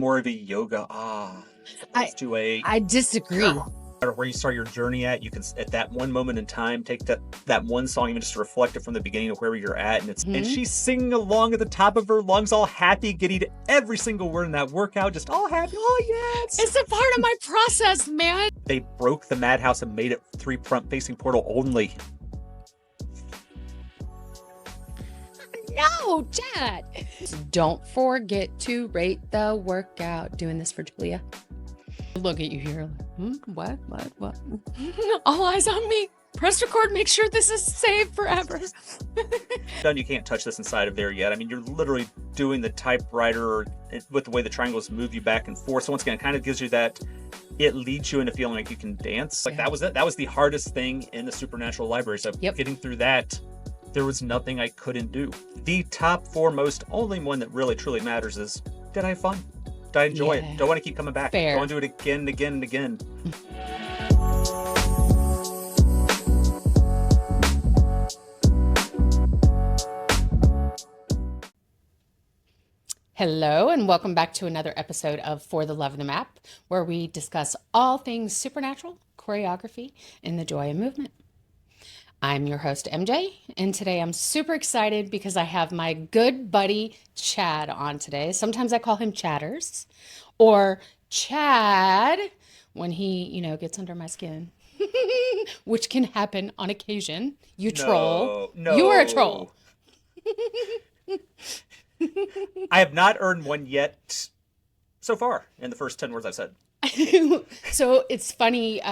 More of a yoga, to a I disagree. where you start your journey at. You can, at that one moment in time, take that one song, even just to reflect it from the beginning of where you're at, and she's singing along at the top of her lungs, all happy, getting every single word in that workout, just all happy. Oh yes, It's a part of my process, man. they broke the Madhouse and made it 3 front-facing portal only. No, Chad. Don't forget to rate the workout. Doing this for Julia. Look at you here. What? All eyes on me. Press record. Make sure this is saved forever. Done. You can't touch this inside of there yet. I mean, you're literally doing the typewriter with the way the triangles move you back and forth. So once again, it kind of gives you that. It leads you into feeling like you can dance. Like that was it. That was the hardest thing in the Supernatural library. So getting through that, there was nothing I couldn't do. The top foremost, only one that really truly matters is, did I have fun? Did I enjoy it? Do I want to keep coming back? Fair. Do I want to do it again and again and again? Hello, and welcome back to another episode of For the Love of the Map, where we discuss all things supernatural, choreography, and the joy of movement. I'm your host, MJ, and today I'm super excited because I have my good buddy, Chad, on today. Sometimes I call him Chatters, or Chad, when he, gets under my skin, which can happen on occasion. You troll. No. You are a troll. I have not earned one yet so far in the first 10 words I've said. So it's funny.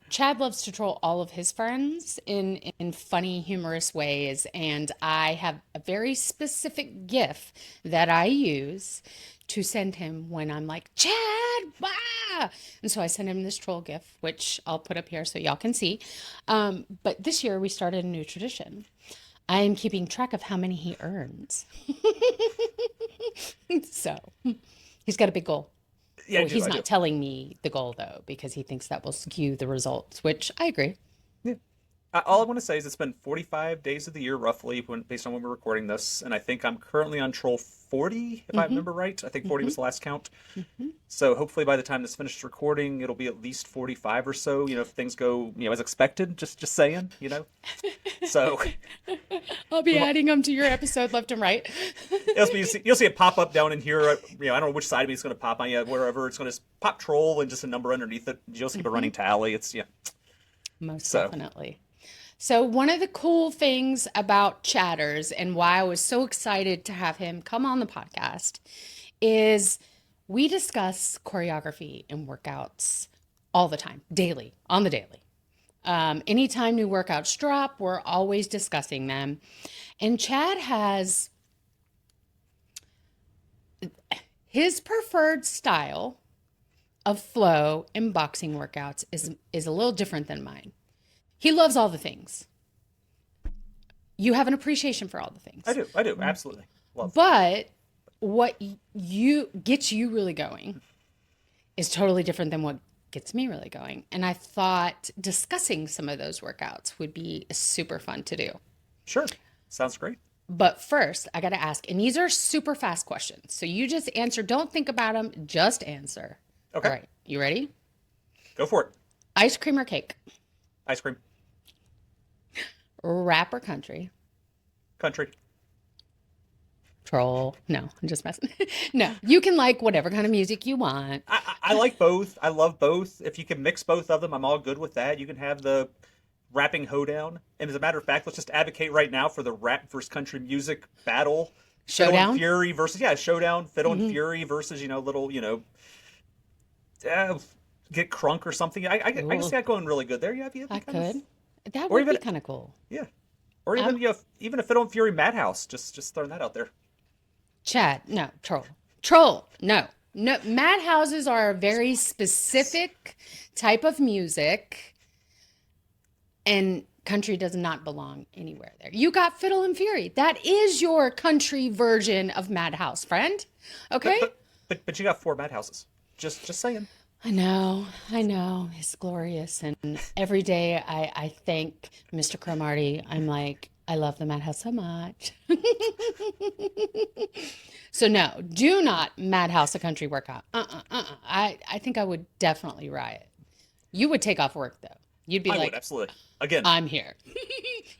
Chad loves to troll all of his friends in funny, humorous ways, and I have a very specific GIF that I use to send him when I'm like, Chad, bah! And so I send him this troll GIF, which I'll put up here so y'all can see. But this year we started a new tradition. I am keeping track of how many he earns. So he's got a big goal. Yeah, Well, he's not telling me the goal, though, because he thinks that will skew the results, which I agree. Yeah. All I want to say is it's been 45 days of the year, roughly, based on when we're recording this. And I think I'm currently on troll 40, if I remember right. I think 40 was the last count. So hopefully by the time this finishes recording, it'll be at least 45 or so, if things go, as expected, just saying, So I'll be adding them to your episode left and right. You'll see it pop up down in here. I don't know which side of me it's going to pop on. Wherever it's going to pop troll and just a number underneath it. You'll keep a running tally. It's Most definitely. So one of the cool things about Chatters and why I was so excited to have him come on the podcast is we discuss choreography and workouts all the time, daily, on the daily. Anytime new workouts drop, we're always discussing them. And Chad has his preferred style of flow and boxing workouts is a little different than mine. He loves all the things. You have an appreciation for all the things. I do, absolutely. Love. But what gets you really going is totally different than what gets me really going. And I thought discussing some of those workouts would be super fun to do. Sure. Sounds great. But first, I got to ask, and these are super fast questions. So you just answer. Don't think about them. Just answer. Okay. All right. You ready? Go for it. Ice cream or cake? Ice cream. Rap or country? Country. Troll. No, I'm just messing. No, you can like whatever kind of music you want. I like both. I love both. If you can mix both of them, I'm all good with that. You can have the rapping hoedown. And as a matter of fact, let's just advocate right now for the rap versus country music battle. Showdown? Fiddle and Fury versus, showdown. Fiddle and Fury versus, little, get crunk or something. I can see that going really good there. Yeah, I could. That would be kind of cool. Yeah. Or even even a Fiddle and Fury Madhouse. Just throwing that out there. Chad, no. Troll, no. Madhouses are a very specific type of music, and country does not belong anywhere there. You got Fiddle and Fury. That is your country version of Madhouse, friend. Okay? But you got 4 Madhouses. Just saying. I know. It's glorious. And every day I thank Mr. Cromartie. I'm like, I love the Madhouse so much. So no, do not Madhouse a country workout. I think I would definitely riot. You would take off work though. You'd be I would like, absolutely. Again, I'm here.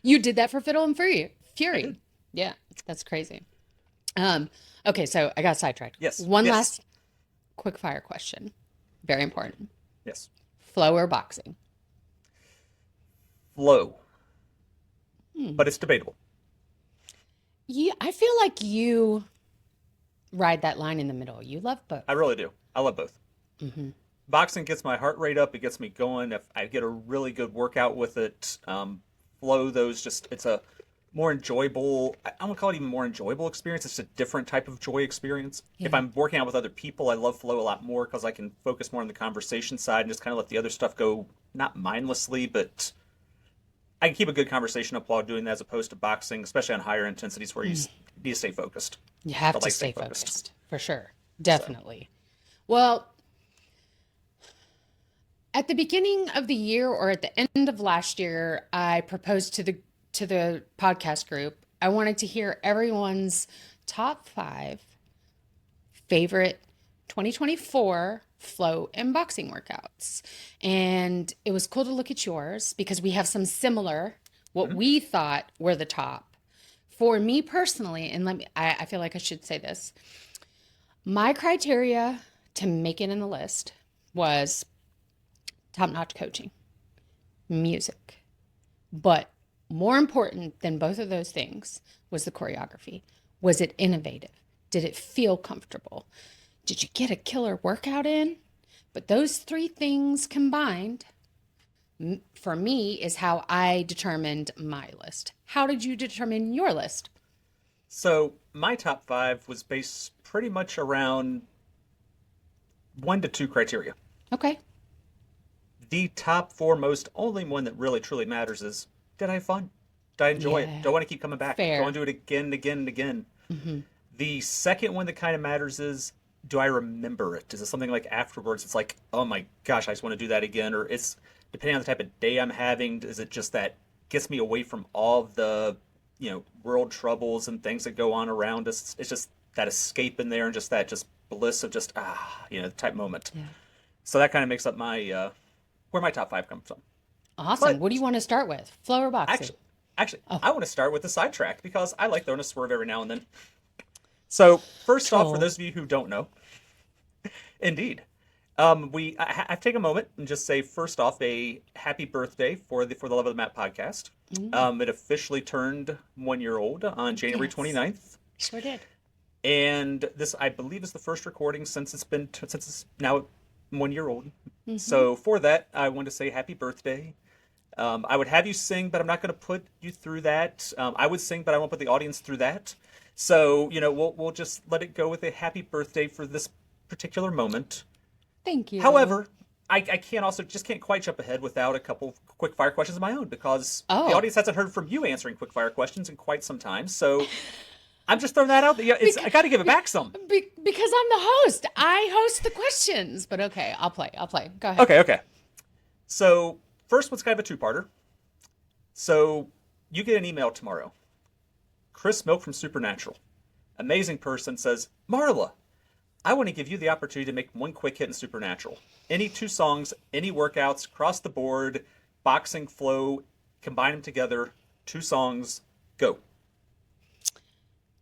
You did that for Fiddle and Fury. I Fury. did. Yeah, that's crazy. Um, okay, so I got sidetracked. Yes. One Yes. last quick fire question. Very important. Yes. Flow or boxing? Flow, Hmm. but it's debatable. Yeah, I feel like you ride that line in the middle. You love both. I really do. I love both. Hmm. Boxing gets my heart rate up. It gets me going. If I get a really good workout with it, flow, those just, it's a more enjoyable, I won't call it even more enjoyable experience. It's a different type of joy experience. If Yeah. I'm working out with other people, I love flow a lot more because I can focus more on the conversation side and just kind of let the other stuff go, not mindlessly, but I can keep a good conversation up while doing that as opposed to boxing, especially on higher intensities where need to stay focused. You have I to like stay staying focused. focused for sure. So, Definitely. Well, at the beginning of the year or at the end of last year, I proposed to the podcast group. I wanted to hear everyone's top 5 favorite 2024 flow and boxing workouts. And it was cool to look at yours because we have some similar, what mhm. we thought were the top. For me personally, and I feel like I should say this, my criteria to make it in the list was top-notch coaching, music. But more important than both of those things was the choreography. Was it innovative? Did it feel comfortable? Did you get a killer workout in? But those 3 things combined, for me, is how I determined my list. How did you determine your list? So my top five was based pretty much around one to two criteria. Okay, The top foremost, only one that really truly matters is, did I have fun? Did I enjoy it? yeah, Do I want to keep coming back? Do I want fair. to do it again and again and again? Hmm. The second one that kind of matters is, do I remember it? Is it something like afterwards? It's like, oh my gosh, I just want to do that again. Or it's depending on the type of day I'm having. Is it just that gets me away from all of the, world troubles and things that go on around us? It's just that escape in there and just that just bliss of just type moment. Yeah. So that kind of makes up my where my top five comes from. Awesome. But What do you want to start with? Flow or boxing? actually, actually, Oh, I want to start with the sidetrack because I like throwing a swerve every now and then. So first off, for troll. those of you who don't know, indeed, I've taken a moment and just say first off a happy birthday for the Love of the Map podcast. Mm, It officially turned 1 year old on January yes, 29th. sure did. And this I believe is the first recording since it's now 1 year old. Hmm. So for that, I want to say happy birthday. I would have you sing, but I'm not going to put you through that. I would sing, but I won't put the audience through that. So we'll just let it go with a happy birthday for this particular moment. Thank you. However, I can't quite jump ahead without a couple quick fire questions of my own because the Oh, audience hasn't heard from you answering quick fire questions in quite some time. So I'm just throwing that out there. Yeah, I because, got to give it back some. because I'm the host. I host the questions. But okay, I'll play. I'll play. Go ahead. Okay, okay. So first one's kind of a two-parter. So you get an email tomorrow. Chris Milk from Supernatural, amazing person, says, Marla, I want to give you the opportunity to make one quick hit in Supernatural. Any 2 songs, any workouts, across the board, boxing, flow, combine them together, 2 songs, go.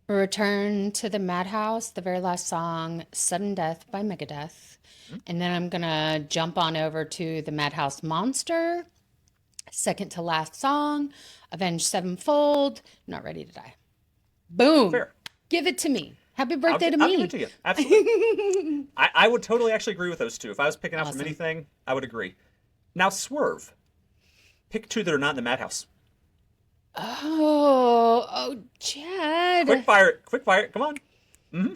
Return to the Madhouse, the very last song, Sudden Death by Megadeth. And then I'm going to jump on over to the Madhouse Monster, second to last song, Avenged Sevenfold, Not Ready to Die. Boom. Fair. Give it to me. Happy I'll, birthday to I'll give it me. to you. Absolutely. I would totally actually agree with those two. If I was picking out from Awesome. anything, I would agree. Now, Swerve. Pick 2 that are not in the Madhouse. Oh, Chad. Quick fire, come on. Hmm.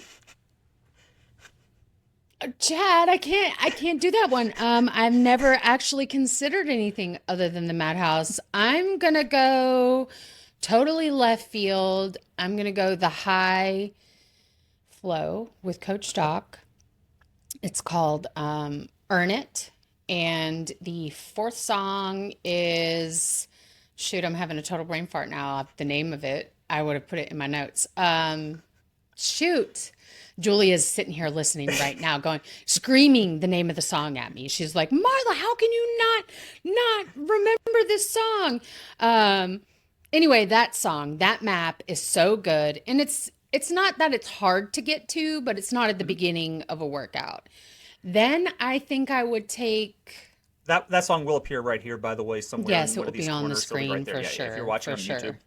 Chad, I can't do that one. I've never actually considered anything other than the Madhouse. I'm gonna go totally left field. I'm gonna go the high flow with Coach Doc. It's called Earn It. And the fourth song is Shoot, I'm having a total brain fart now. The name of it, I would have put it in my notes. Shoot. Julia's sitting here listening right now, going, screaming the name of the song at me. She's like, Marla, how can you not remember this song? Anyway, that song, that map is so good. And it's not that it's hard to get to, but it's not at the beginning of a workout. Then I think I would take. That song will appear right here, by the way, somewhere Yes, in it one will of these be on the corners. It'll be screen right there. for Yeah, if you're sure, watching for on YouTube. sure.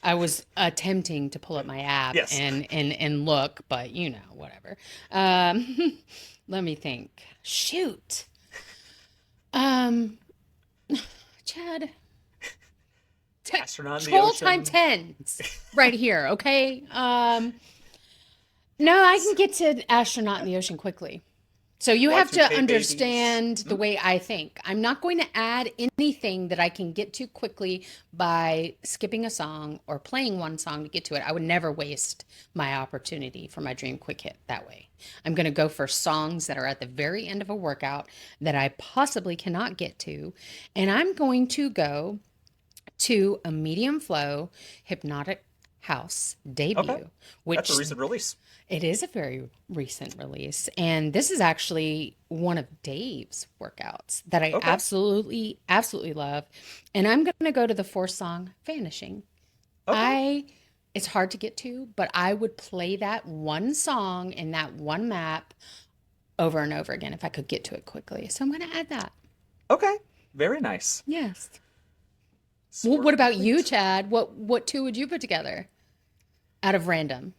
I was attempting to pull up my app Yes. and look, but whatever. Let me think. Shoot. Um, Chad. Astronaut in the Troll Ocean. time 10s right here, okay? No, I can get to Astronaut in the Ocean quickly. So you have to Y2K understand babies. the way I think. I'm not going to add anything that I can get to quickly by skipping a song or playing one song to get to it. I would never waste my opportunity for my dream quick hit that way. I'm going to go for songs that are at the very end of a workout that I possibly cannot get to. And I'm going to go to a medium flow hypnotic house Okay. debut, That's which a recent release. it is a very recent release, and this is actually one of Dave's workouts that I Okay. absolutely love. And I'm going to go to the fourth song, Vanishing. Okay. It's hard to get to, but I would play that one song in that one map over and over again if I could get to it quickly. So I'm going to add that. Okay. Very nice. Yes. Well, Swerve what about you, complete. Chad? What two would you put together out of random?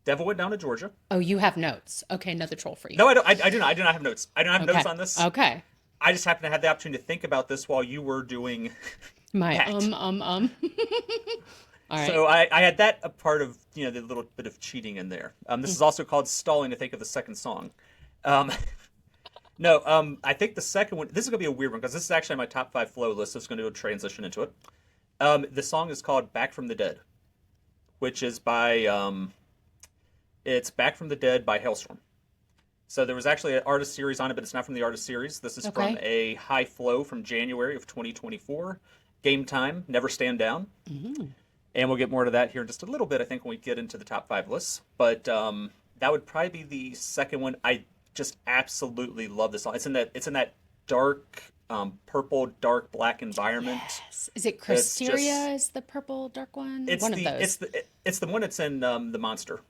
Devil Went Down to Georgia. Oh, you have notes. Okay, another troll for you. No, I don't. I do not. I do not have notes. I don't have Okay. notes on this. Okay. I just happened to have the opportunity to think about this while you were doing My that. All right. So I had that a part of the little bit of cheating in there. This is also called stalling to think of the second song. Um, no, I think the second one. This is gonna be a weird one because this is actually my top 5 flow list. So it's gonna do a transition into it. The song is called "Back from the Dead," which is by it's "Back from the Dead" by Hailstorm. So there was actually an artist series on it, but it's not from the artist series. This is from Okay. a high flow from January of 2024. Game Time, Never Stand Down. And we'll get more to that here in just a little bit, I think, when we get into the top 5 lists. But that would probably be the second one. I just absolutely love this song. It's in that dark purple, dark black environment. Yes. Is it It's Cristeria? just Is the purple dark one? it's One of the those. it's the one that's in the monster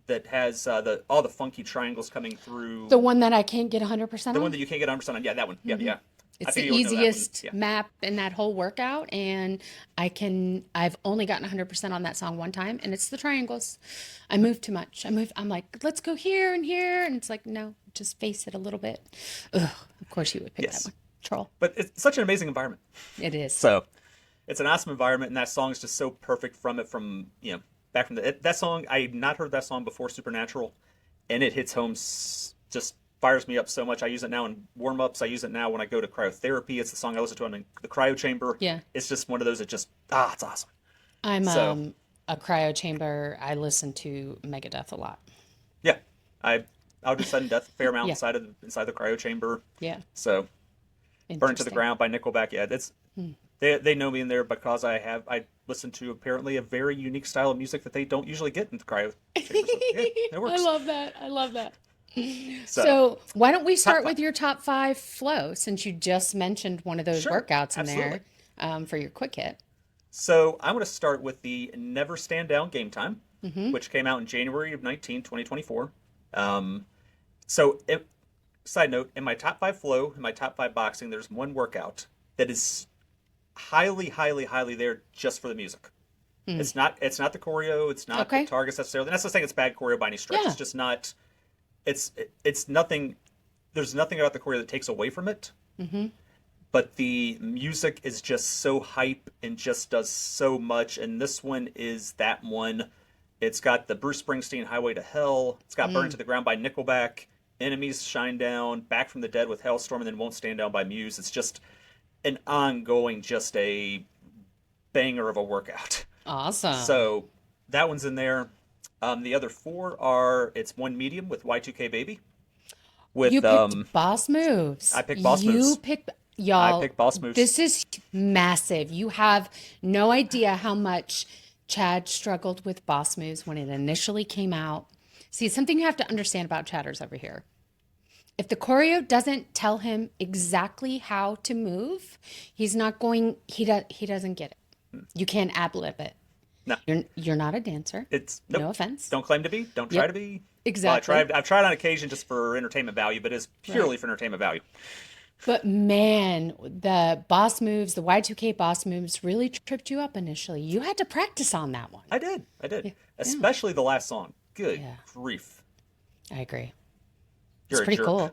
that has the all the funky triangles coming The through. one that I can't get 100% The one on? that you can't get 100% on. Yeah, that one. Yeah, yeah. I It's the think you would know that one. easiest Yeah. map in that whole workout, and I've only gotten 100% on that song one time, and it's the triangles. I move too much. I'm like, let's go here and here, and it's like, no, just face it a little bit. Ugh, of course you would pick that Yes. one. Troll. But it's such an amazing environment. It is. So it's an awesome environment, and that song is just so perfect from it. From back from that song, I had not heard that song before Supernatural, and it hits home. Just fires me up so much. I use it now in warm ups. I use it now when I go to cryotherapy. It's the song I listen to in the cryo chamber. Yeah. It's just one of those that just it's awesome. I'm So a cryo chamber. I listen to Megadeth a lot. yeah, I'll do sudden death a fair amount Yeah. inside the cryo chamber. Yeah. So Burn to the Interesting. Ground by Nickelback. Yeah, that's they know me in there because I listen to apparently a very unique style of music that they don't usually get in the cryo chamber. So, yeah, it I works. love that. I love that. So So why don't we top start five. with your top 5 flow since you just mentioned one of those Sure, workouts in absolutely. there for your quick hit. So I'm going to start with the Never Stand Down Game Time, which came out in January of 2024. So, side note, in my top 5 flow, in my top 5 boxing, there's one workout that is highly, highly, highly there just for the music. It's not the choreo, it's not the Okay. targets necessarily. That's not saying it's bad choreo by any stretch. Yeah. It's just not. It's nothing. There's nothing about the choreo that takes away from it. But the music is just so hype and just does so much. And this one is that one. It's got the Bruce Springsteen "Highway to Hell." It's got "Burned to the Ground" by Nickelback, "Enemies Shine Down," "Back from the Dead" with Hailstorm, and then "Won't Stand Down" by Muse. It's just an ongoing, just a banger of a workout. Awesome. So that one's in there. The other 4 are it's one medium with Y2K Baby. You With picked Boss Moves. I picked Boss Moves. You picked I Y'all, picked Boss Moves. this is massive. You have no idea how much Chad struggled with Boss Moves when it initially came out. See, something you have to understand about chatters over here. If the choreo doesn't tell him exactly how to move, he's not going, he doesn't get it. You can't ad-lib it. No, You're not a dancer. it's No nope. offense. Don't claim to be. Don't try Yep, to be. exactly. I've tried on occasion just for entertainment value, but it's Right. purely for entertainment value. But man, the boss moves, the Y2K boss moves really tripped you up initially. You had to practice on that one. I did. Yeah. Especially the last song. Good Yeah, grief. I agree. It's You're a pretty jerk. cool.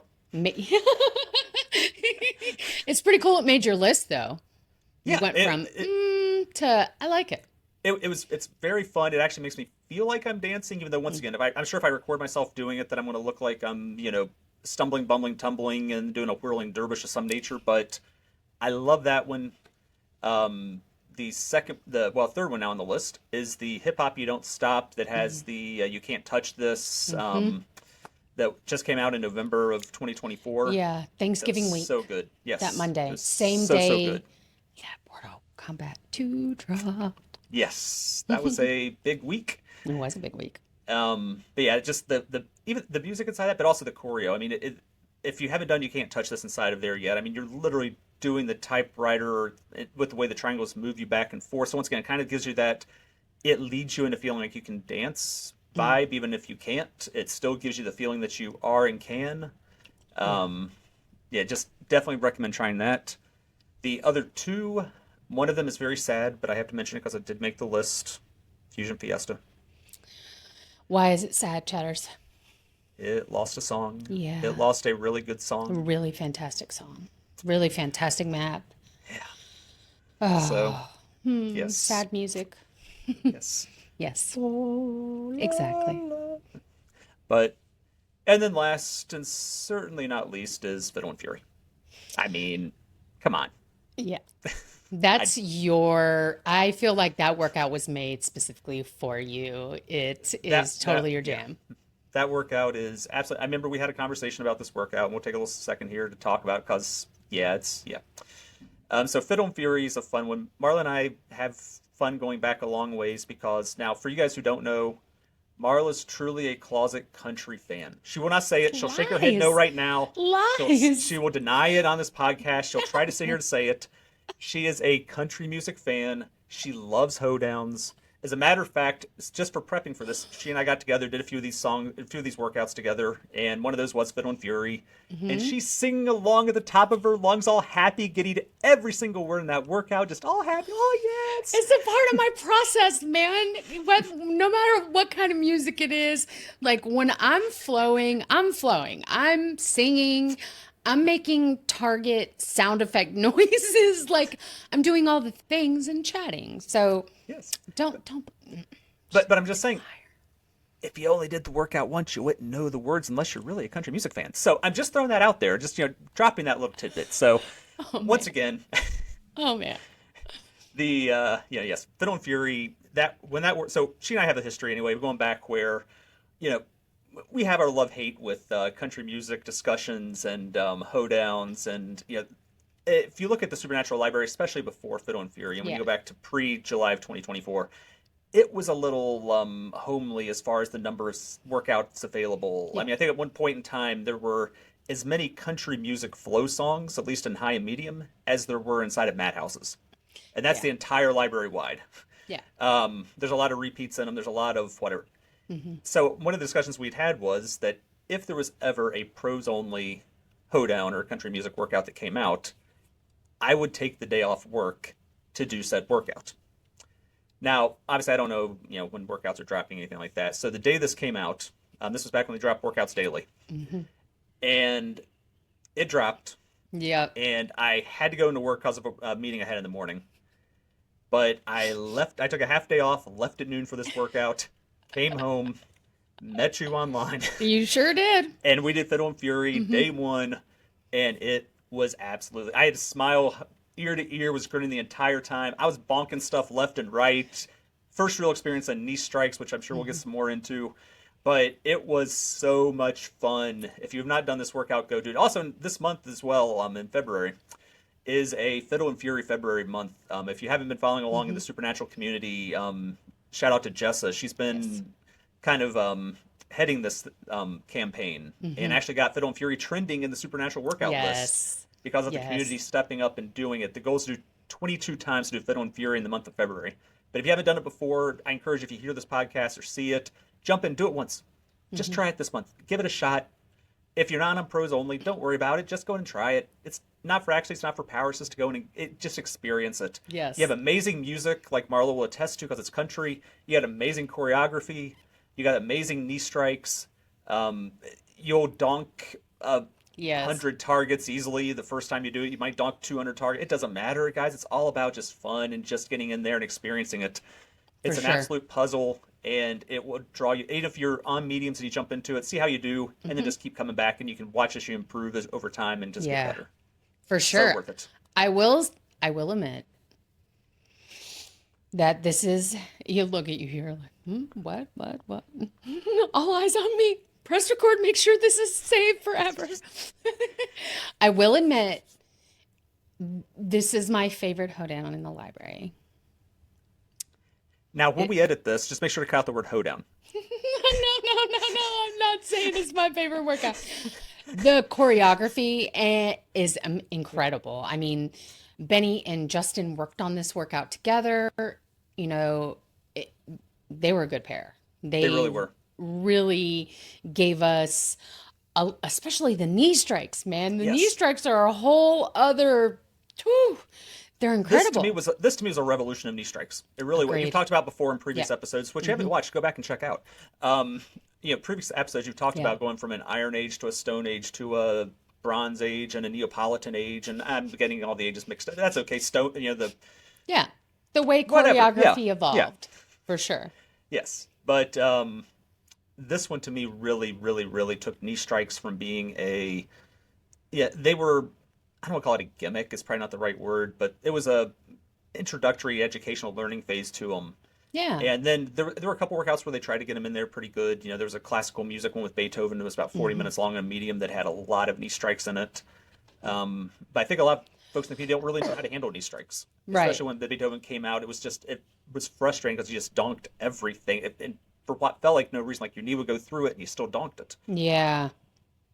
It's pretty cool it made your list though. You Yeah, went from to I like it. it's very fun. It actually makes me feel like I'm dancing, even though once again, I'm sure if I record myself doing it, that I'm going to look like I'm stumbling, bumbling, tumbling, and doing a whirling dervish of some nature. But I love that one. The third one now on the list is the Hip Hop You Don't Stop that has the You Can't Touch This that just came out in November of 2024. Yeah, Thanksgiving week, So good. Yes. that It Monday, was same so day. good. Yeah, Mortal Kombat 2 dropped. Yes. That was a big week. It was a big week. But yeah, just the even the music inside that, but also the choreo. I mean, if you haven't done You Can't Touch This inside of there yet, I mean, you're literally doing the typewriter with the way the triangles move you back and forth. So once again, it kind of gives you that, it leads you into feeling like you can dance vibe, even if you can't. It still gives you the feeling that you are and can. Yeah, just definitely recommend trying that. The other two, one of them is very sad, but I have to mention it because it did make the list. Fusion Fiesta. Why is it sad, Chatters? It lost a song. Yeah. It lost a really good A song. really fantastic song. Really fantastic map. So, yes. Sad music. Yes. Yes, exactly. But, and then last and certainly not least is Fiddle Fury. I mean, come on. Yeah. That's I feel like that workout was made specifically for you. It is totally your jam. Yeah. That workout is absolutely. I remember we had a conversation about this workout, and we'll take a little second here to talk about it because, yeah. So Fiddle and Fury is a fun one. Marla and I have fun going back a long ways because now, for you guys who don't know, Marla's truly a closet country fan. She will not say it. She'll shake her head no Lies. right now. Lies. She will deny it on this podcast. She'll try to sit here to say it. She is a country music fan. She loves hoedowns. As a matter of fact, just for prepping for this, she and I got together, did a few of these workouts together, and one of those was Fiddle and Fury. And she's singing along at the top of her lungs, all happy, giddy to every single word in that workout, just all happy. Oh, yes. It's a part of my process, man. No matter what kind of music it is, like when I'm flowing, I'm singing, I'm making target sound effect noises, like I'm doing all the things and chatting. So Yes. don't. But I'm just saying, if you only did the workout once, you wouldn't know the words unless you're really a country music fan. So I'm just throwing that out there, just dropping that little tidbit. So once again, Oh man. yes, Fiddle and Fury. So she and I have the history anyway. We're going back where, we have our love-hate with country music discussions and hoedowns, and if you look at the Supernatural library, especially before Fiddle and Fury, and when you go back to pre-July of 2024, it was a little homely as far as the number of workouts available. I mean, I think at one point in time there were as many country music flow songs, at least in high and medium, as there were inside of Madhouses, and that's the entire library wide. Yeah. There's a lot of repeats in them. There's a lot of whatever. So one of the discussions we'd had was that if there was ever a prose-only hoedown or country music workout that came out, I would take the day off work to do said workout. Now, obviously, I don't know, when workouts are dropping, anything like that. So the day this came out, this was back when they dropped workouts daily, and it dropped. Yep. And I had to go into work because of a meeting I had in the morning. But I took a half day off, left at noon for this workout, came home, met you online. You sure did. And we did Fiddle and Fury day one, and it was absolutely, I had to smile ear to ear, was grinning the entire time. I was bonking stuff left and right. First real experience on knee strikes, which I'm sure we'll get some more into. But it was so much fun. If you have not done this workout, go do it. Also, this month as well, in February, is a Fiddle and Fury February month. If you haven't been following along in Hmm. the Supernatural community, shout out to Jessa. She's Yes. been kind of heading this campaign and Hmm. actually got Fiddle and Fury trending in the Supernatural workout list Yes. because of the community Yes. stepping up and doing it. The goal is to do 22 times to do Fiddle and Fury in the month of February. But if you haven't done it before, I encourage, if you hear this podcast or see it, jump in, do it once. Just Hmm. try it this month. Give it a shot. If you're not on pros only, don't worry about it. Just go and try it. It's not for actually, it's not for power. It's just to go and just experience it. You have Yes. amazing music, like Marlo will attest to, because it's country. You got amazing choreography. You got amazing knee strikes. Um, you'll donk Yes. 100 targets easily the first time you do it. You might donk 200 targets. It doesn't matter, guys. It's all about just fun and just getting in there and experiencing it. For It's an sure. absolute puzzle, and it will draw you. Even if you're on mediums and you jump into it, see how you do, and then Hmm. just keep coming back, and you can watch as you improve over time and just get Yeah, better. for So sure. worth it. I will. I will admit that this is. You look at you here like, what, what? All eyes on me. Press record. Make sure this is saved forever. I will admit this is my favorite hoedown in the library. Now, when It, we edit this, just make sure to cut out the word hoedown. no. I'm not saying it's my favorite workout. The choreography is incredible. I mean, Benny and Justin worked on this workout together. You know, it, they were a good pair. They really They were. really gave us, especially the knee strikes, man. The knee Yes. strikes are a whole other, whew, they're incredible. This to me was a revolution of knee strikes. It really was. You've Agreed. talked about before in Yeah. previous episodes, which you haven't Hmm. watched. Go back and check out. Previous episodes you've talked Yeah. about going from an Iron Age to a Stone Age to a Bronze Age and a Neapolitan Age, and I'm getting all the ages mixed up. That's okay. Stone, the Yeah. The way whatever. Yeah, choreography yeah, evolved, for sure. yes. But this one to me really, really, really took knee strikes from being they were, I don't want to call it a gimmick. It's probably not the right word, but it was a introductory educational learning phase to them. Yeah. And then there were a couple workouts where they tried to get them in there pretty good. There was a classical music one with Beethoven that was about 40 Hmm. minutes long and a medium that had a lot of knee strikes in it. But I think a lot of folks in the community don't really know how to handle knee strikes, Right. especially when the Beethoven came out. It was frustrating because you just donked everything, and for what felt like no reason, like your knee would go through it and you still donked it. Yeah.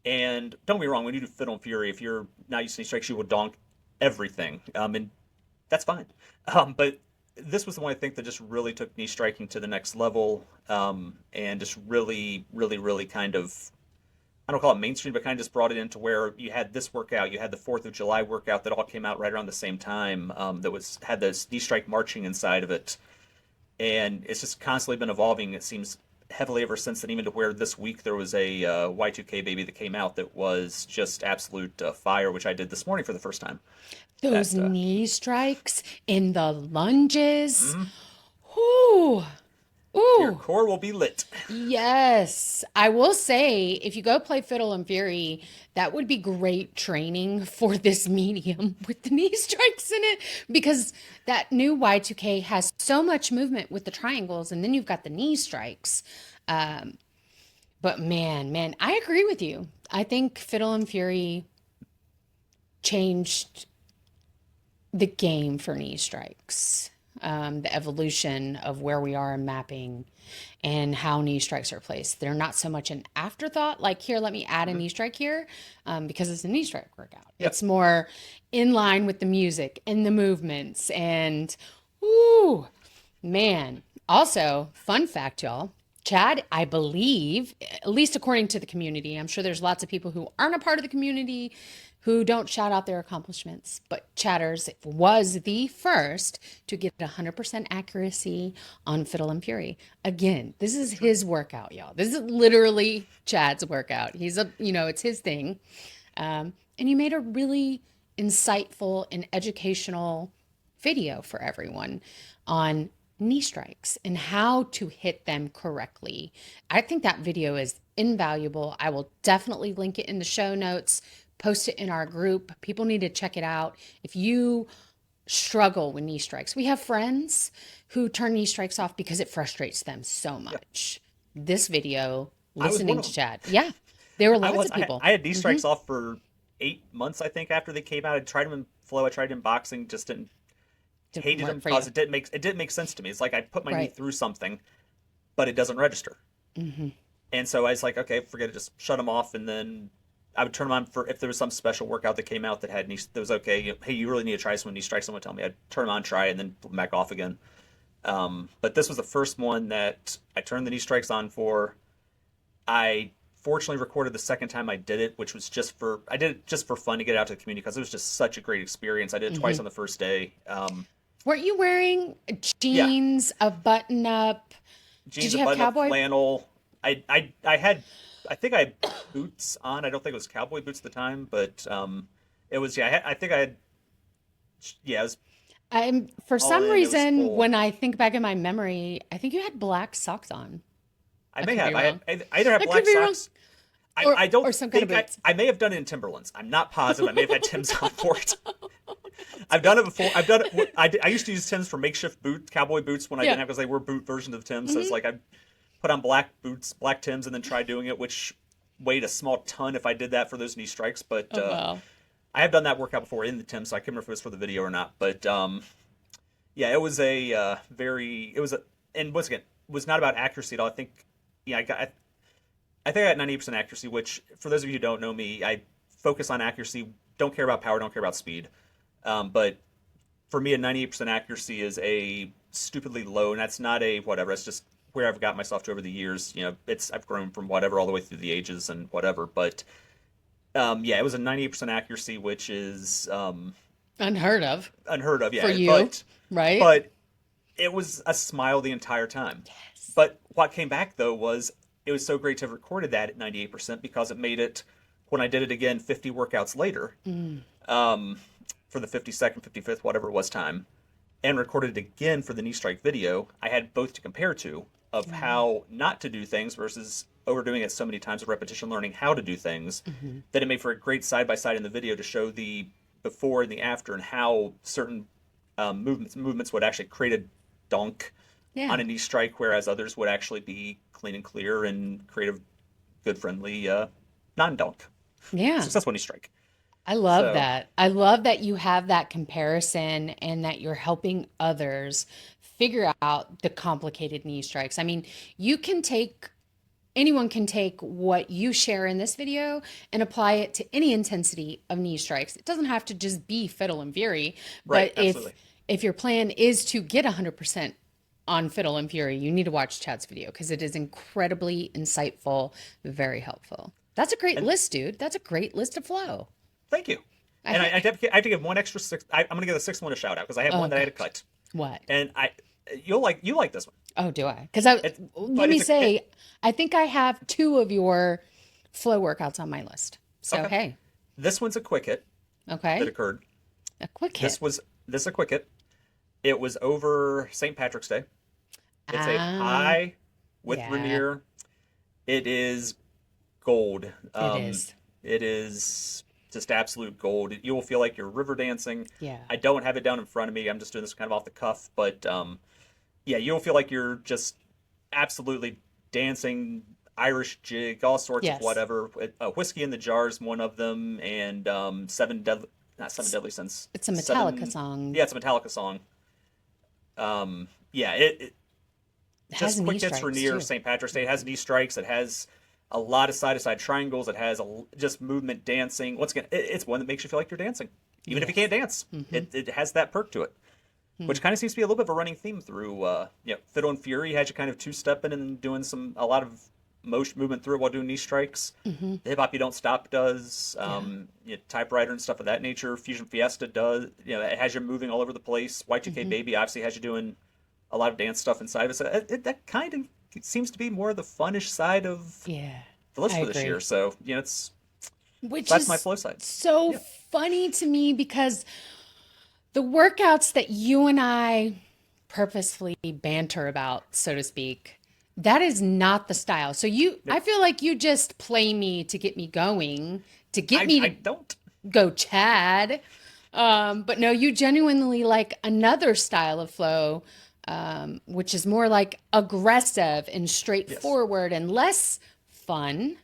And don't get me wrong, when you do Fiddle and Fury, if you're not used to knee strikes, you will donk everything, and that's fine. But this was the one I think that just really took knee striking to the next level, and just really, really, really kind of, I don't call it mainstream, but kind of just brought it into where you had this workout, you had the 4th of July workout that all came out right around the same time, that had this knee strike marching inside of it, and it's just constantly been evolving. It seems heavily ever since then, even to where this week there was a Y2K baby that came out that was just absolute fire, which I did this morning for the first time. Those That knee strikes and the lunges. mhm. Ooh. Your Ooh. core will be lit. Yes. I will say, if you go play Fiddle and Fury, that would be great training for this medium with the knee strikes in it because that new Y2K has so much movement with the triangles, and then you've got the knee strikes. Um, but man, I agree with you. I think Fiddle and Fury changed the game for knee strikes, the evolution of where we are in mapping and how knee strikes are placed. They're not so much an afterthought, like, here, let me add a Hmm. knee strike here, because it's a knee strike workout. Yep. It's more in line with the music and the movements. And, ooh, man. Also, fun fact, y'all. Chad, I believe, at least according to the community, I'm sure there's lots of people who aren't a part of the community who don't shout out their accomplishments, but Chatters was the first to get 100% accuracy on Fiddle and Fury. Again, this is his workout, y'all. This is literally Chad's workout. It's his thing. And you made a really insightful and educational video for everyone on knee strikes and how to hit them correctly. I think that video is invaluable. I will definitely link it in the show notes, post it in our group. People need to check it out. If you struggle with knee strikes, we have friends who turn knee strikes off because it frustrates them so Yep. much. This video, I was one listening of to them. Chad, there were I lots was of people. I had knee Hmm. strikes off for 8 months, I think, after they came out. I tried them in flow I tried in boxing, just didn't Didn't hated work them for you. because it didn't make sense to me. It's like I put my knee Right. through something, but it doesn't register. Hmm. And so I was like, okay, forget it, just shut them off, and then I would turn them on for if there was some special workout that came out that had knee that was okay. Hey, you really need to try some knee strikes. Someone tell me. I'd turn them on, try, and then put them back off again. But this was the first one that I turned the knee strikes on for. I fortunately recorded the second time I did it, which was I did it just for fun to get it out to the community because it was just such a great experience. I did it twice Hmm. on the first day. Weren't you wearing Yeah, jeans, a button up? Did jeans, you a have button-up cowboy? flannel. I think I had boots on. I don't think it was cowboy boots at the time, but it was. Yeah, I think I had. Yeah, it was I'm for all some in. It was reason full. when I think back in my memory, I think you had black socks on. I I may could be have. wrong. I either have I could black be wrong. socks. I don't Or some kind of think boots. I may have done it in Timberlands. I'm not positive. I may have had Tim's on for it. I've done it before. I've done it. I used to use Tim's for makeshift cowboy boots when I didn't Yeah. have because they were boot versions of Tim's. So it's Hmm. like I put on black boots, black Tim's, and then try doing it, which weighed a small ton if I did that for those knee strikes. But Oh wow. I have done that workout before in the Tim's, so I can't remember if it was for the video or not. But yeah, it was a it was a, and once again, it was not about accuracy at all. I think, yeah, I think I got 98% accuracy, which for those of you who don't know me, I focus on accuracy. Don't care about power. Don't care about speed. But for me, a 98% accuracy is a stupidly low, and that's not a whatever. It's just where I've got myself to over the years. I've grown from whatever all the way through the ages and whatever. But yeah, it was a 98% accuracy, which is Unheard of unheard of. for Yeah, you, right? but it was a smile the entire time. But what came back though was it was so great to have recorded that at 98% because it made it when I did it again 50 workouts later Mm. for the 52nd, 55th, whatever it was time, and recorded it again for the knee strike video. I had both to compare to of Wow. how not to do things versus overdoing it so many times with repetition, learning how to do things Hmm. that it made for a great side by side in the video to show the before and the after and how certain movements would actually create a donk Yeah. on a knee strike, whereas others would actually be clean and clear and create a good, friendly non-donk, Yeah. successful knee strike. I love So, that. I love that you have that comparison and that you're helping others figure out the complicated knee strikes. I mean, you can take anyone can take what you share in this video and apply it to any intensity of knee strikes. It doesn't have to just be Fiddle and Fury, right, but absolutely. if your plan is to get 100% on Fiddle and Fury, you need to watch Chad's video because it is incredibly insightful, very helpful. That's a great And list, dude. That's a great list of flow. thank you. I And think. I have to give one extra six. I'm going to give the sixth one a shout out because I have Oh one that I had to gosh, cut. what? And you like this one. Oh, do I? It's Let but me it's a say, I think I have two of your flow workouts on my list. So okay. hey, This one's a quick hit that okay, occurred. a quick hit. This a quick hit. It was over St. Patrick's Day. It's a Ah, high with yeah, Rainier. It is gold. it is. It is just absolute gold. You will feel like you're river dancing. Yeah. I don't have it down in front of me. I'm just doing this kind of off the cuff, but yeah, you'll feel like you're just absolutely dancing Irish jig, all sorts of Yes. whatever. Whiskey in the Jar is one of them, and not seven It's, deadly sins, it's a Metallica seven. song. Yeah, it's a Metallica song. Yeah, it It has just knee quick hits for strikes near too. St. Patrick's Day. It has knee strikes. It has a lot of side to side triangles. It has just movement dancing. Once again, it's one that makes you feel like you're dancing, even if you can't Yes. dance. Mm-hmm. It has that perk to it, which kind of seems to be a little bit of a running theme through. Fiddle and Fury has you kind of two stepping and doing a lot of motion movement through it while doing knee strikes. Mm-hmm. The Hip Hop You Don't Stop does. Yeah. Typewriter and stuff of that nature. Fusion Fiesta does. It has you moving all over the place. Y2K Mm-hmm. Baby obviously has you doing a lot of dance stuff inside of it. So that kind of seems to be more the funnish side of Yeah, the list I for this year. agree. So Which that's my is flow side. so Yeah. funny to me because the workouts that you and I purposefully banter about, so to speak, that is not the style. So I Nope. feel like you just play me to get me going, to get I me I to don't. go Chad. But no, you genuinely like another style of flow, which is more like aggressive and Yes. straightforward and less fun.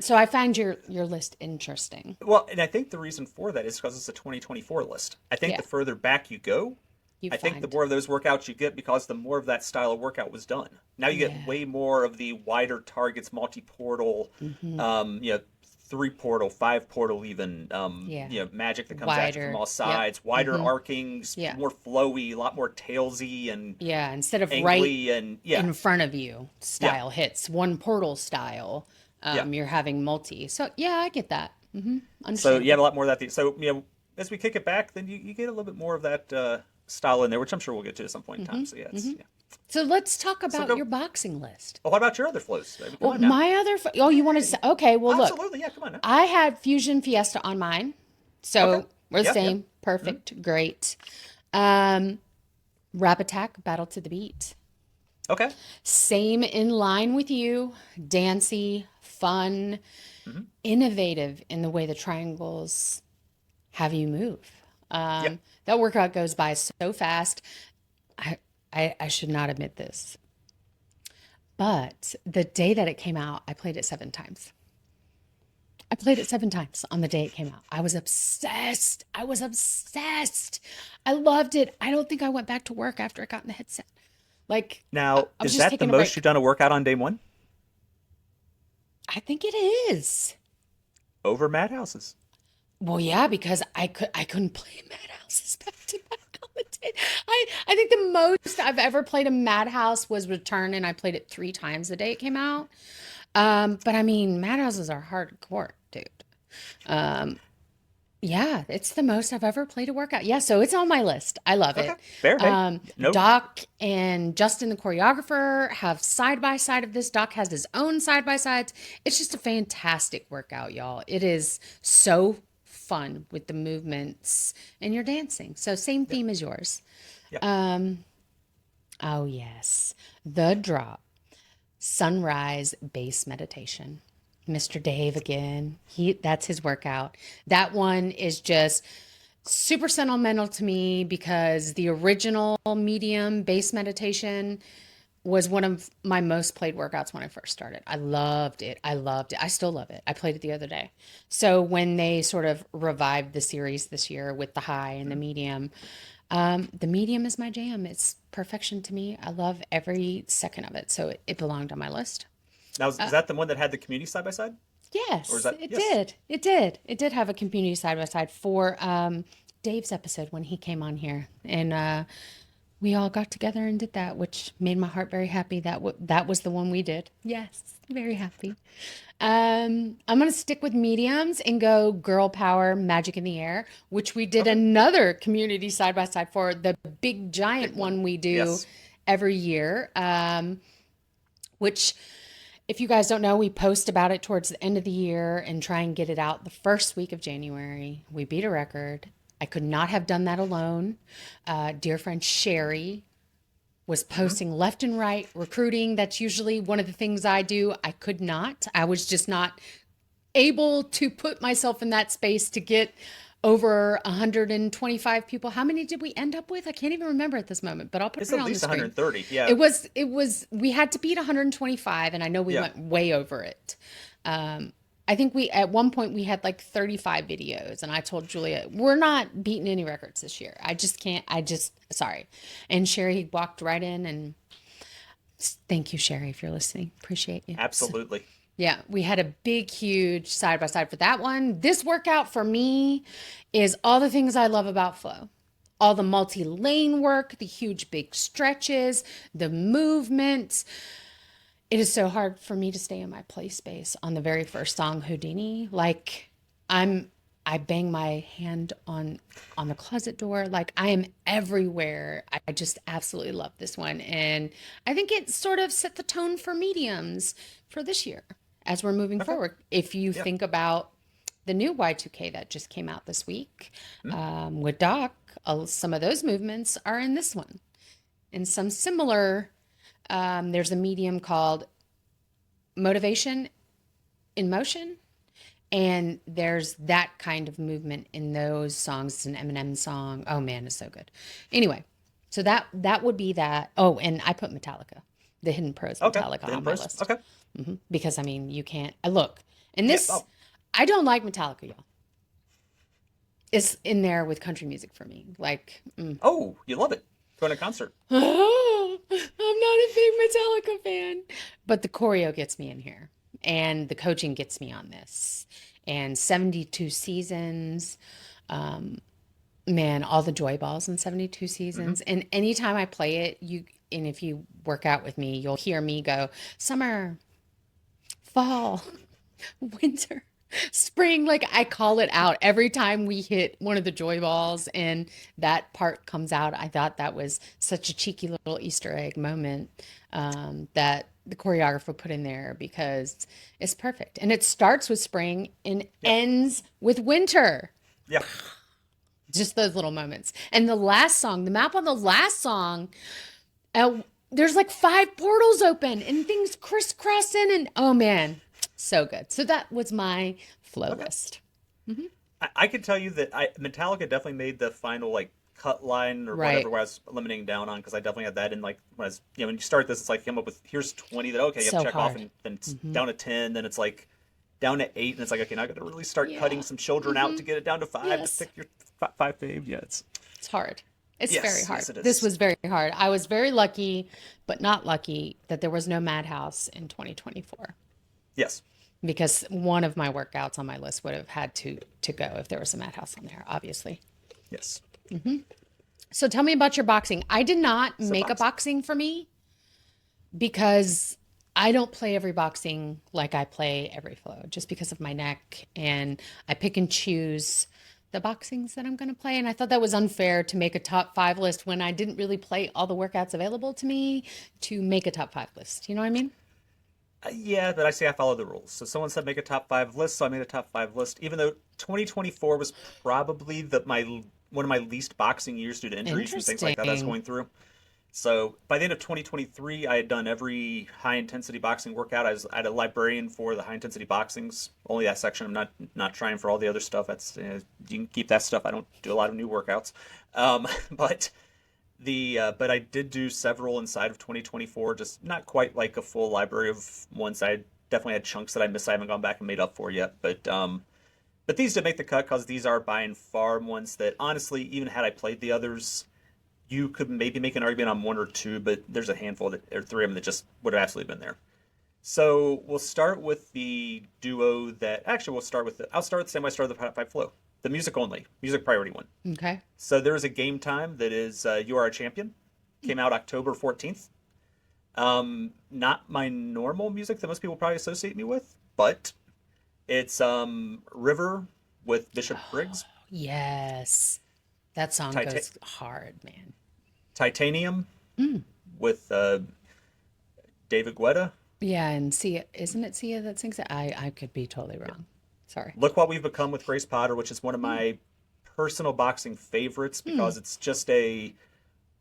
So I find your list interesting. Well, and I think the reason for that is because it's a 2024 list. I think Yeah. the further back you go, You I think the find. more of those workouts you get because the more of that style of workout was done. Now you get Yeah. way more of the wider targets, multi-portal, Mm-hmm. you know, 3-portal, 5-portal even, Yeah. magic that comes at you from Wider. all Yep. sides, wider Mm-hmm. arkings, Yeah. more flowy, a lot more tailsy and Yeah. Instead of right angly and yeah, in front of you yeah, style hits, one portal style, yeah. you're having multi. So yeah, I get that. So you have Understandable. a lot more of that. So as we kick it back, then you get a little bit more of that style in there, which I'm sure we'll get to at some point in time. So yeah, it's yeah. So let's talk So about go. your boxing list. Oh, what about your other flows? Baby? Come Well, on now. my other, oh, you want to say, okay, well, look, Absolutely, yeah. Come on now. I had Fusion Fiesta on mine. Okay. So we're the Yeah, yeah. same. Perfect. Great. Um, Rap Attack, Battle to the Beat. Okay. Same in line with you. Dancey, fun, Mm-hmm. innovative in the way the triangles have you move. Yeah. That workout goes by so fast. I should not admit this, but the day that it came out, I played it 7 times. I played it 7 times on the day it came out. I was obsessed. I was obsessed. I loved it. I don't think I went back to work after I got in the headset. Like, Now, I was is just that the taking a most break. you've done a workout on day one? I think it is. Over Madhouse's. Well, yeah, because I couldn't play Madhouse's back to back on the day. I think the most I've ever played a Madhouse was Return, and I played it 3 times the day it came out. But I mean, Madhouses are hardcore, dude. Yeah, it's the most I've ever played a workout. Yeah, so it's on my list. I love Okay. it. Fair. Hey. No. Doc and Justin, the choreographer, have side by side of this. Doc has his own side by sides. It's just a fantastic workout, y'all. It is so fun with the movements and your dancing. So same theme as yours. Yeah. Oh yes, the drop. Sunrise Bass Meditation. Mr. Dave again. That's his workout. That one is just super sentimental to me because the original medium bass meditation was one of my most played workouts when I first started. I loved it. I loved it. I still love it. I played it the other day. So when they sort of revived the series this year with the high and the medium is my jam. It's perfection to me. I love every second of it. So it belonged on my list. Now, is that the one that had the community side by side? Or is Yes, that it yes? did. It did. It did have a community side by side for Dave's episode when he came on here, and we all got together and did that, which made my heart very happy. That was the one we did. Yes, very happy. I'm gonna stick with mediums and go Girl Power, Magic in the Air, which we did Okay. another community side by side for the big giant Big one. one we do Yes. every year. Which if you guys don't know, we post about it towards the end of the year and try and get it out the first week of January. We beat a record. I could not have done that alone. Dear friend Sherry was posting left and right, recruiting. That's usually one of the things I do. I could not. I was just not able to put myself in that space to get over 125 people. How many did we end up with? I can't even remember at this moment, but I'll put It's it at on the least screen. 130. Yeah. We had to beat 125 and I know we Yeah. went way over it. I think at one point we had like 35 videos and I told Julia, we're not beating any records this year. I just can't, sorry. And Sherry walked right in and thank you, Sherry, if you're listening. Appreciate you. Absolutely. Yeah, we had a big, huge side by side for that one. This workout for me is all the things I love about flow. All the multi-lane work, the huge big stretches, the movement. It is so hard for me to stay in my play space on the very first song, Houdini. Like I bang my hand on the closet door. Like I am everywhere. I just absolutely love this one. And I think it sort of set the tone for mediums for this year as we're moving forward. If you Yeah. think about the new Y2K that just came out this week with Doc, some of those movements are in this one. And some similar, there's a medium called Motivation in Motion. And there's that kind of movement in those songs. It's an Eminem song. Oh man, it's so good. Anyway, so that would be that. Oh, and I put Metallica, the Hidden Pros Okay. Metallica The on my in-person. list. Okay. Because I mean, you can't look. And Yeah. this, Oh, I don't like Metallica, y'all. It's in there with country music for me. Like, oh, you love it. Going to a concert. I'm not a big Metallica fan, but the choreo gets me in here, and the coaching gets me on this, and 72 seasons. Man, all the joy balls in 72 Hmm. seasons. And anytime I play it, and if you work out with me, you'll hear me go, summer, fall, winter, spring. Like I call it out every time we hit one of the joy balls and that part comes out. I thought that was such a cheeky little Easter egg moment that the choreographer put in there because it's perfect. And it starts with spring and Yeah. ends with winter. Yeah. Just those little moments. And the last song, the map on the last song, there's like 5 portals open and things crisscrossing and oh man, so good. So that was my flow Okay. list. I can tell you that Metallica definitely made the final like cut line or whatever Right. where I was limiting down on because I definitely had that in like when I was when you start this it's like come up with here's 20 that okay you have to So check off hard. and then it's down to 10 then it's like down to 8 and it's like okay now I got to really start cutting Yeah. some children out to get it down to 5 to Yes. pick your five fave. Yeah, It's hard. It's very hard. yes it This is. was very hard. I was very lucky, but not lucky that there was no Madhouse in 2024 Yes. because one of my workouts on my list would have had to go if there was a Madhouse on there, obviously. Yes. So tell me about your boxing. I did not So make a boxing. boxing for me because I don't play every boxing like I play every flow just because of my neck. And I pick and choose the boxings that I'm going to play. And I thought that was unfair to make a top 5 list when I didn't really play all the workouts available to me to make a top 5 list. You know what I mean? Yeah, but I say I follow the rules. So someone said make a top 5 list, so I made a top 5 list. Even though 2024 was probably my one of my least boxing years due to injuries and things like that I was Interesting. going through. So by the end of 2023, I had done every high intensity boxing workout. I had a librarian for the high intensity boxings, only that section. I'm not trying for all the other stuff. That's you can keep that stuff. I don't do a lot of new workouts, but but I did do several inside of 2024. Just not quite like a full library of ones. I definitely had chunks that I missed. I haven't gone back and made up for yet, but these did make the cut because these are by and far ones that honestly, even had I played the others you could maybe make an argument on one or two, but there's a handful that, or three of them that just would have absolutely been there. So we'll start with the duo that actually I'll start with the same way I started the Pipe Flow, the music only, music priority one. Okay. So there is a game time that is You Are a Champion, came out October 14th. Not my normal music that most people probably associate me with, but it's River with Bishop Briggs, Yes. That song Tita- goes hard, man. Titanium with David Guetta. Yeah, and Sia, isn't it Sia that sings it? I could be totally wrong. Sorry. Look What We've Become with Grace Potter, which is one of my personal boxing favorites because it's just a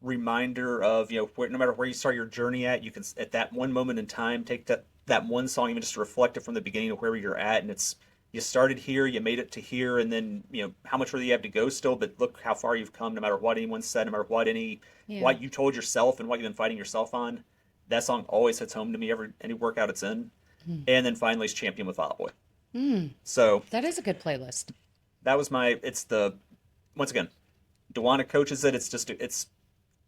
reminder of no matter where you start your journey at, you can at that one moment in time take that one song even just to reflect it from the beginning of where you're at, and it's you started here, you made it to here, and then how much further you have to go still, but look how far you've come. No matter what anyone said, no matter Yeah. what you told yourself and what you've been fighting yourself on, that song always hits home to me any workout it's in. And then finally, it's Champion with Fall Out Boy. So That is a good playlist. that was it's the once again, Dewana coaches it. It's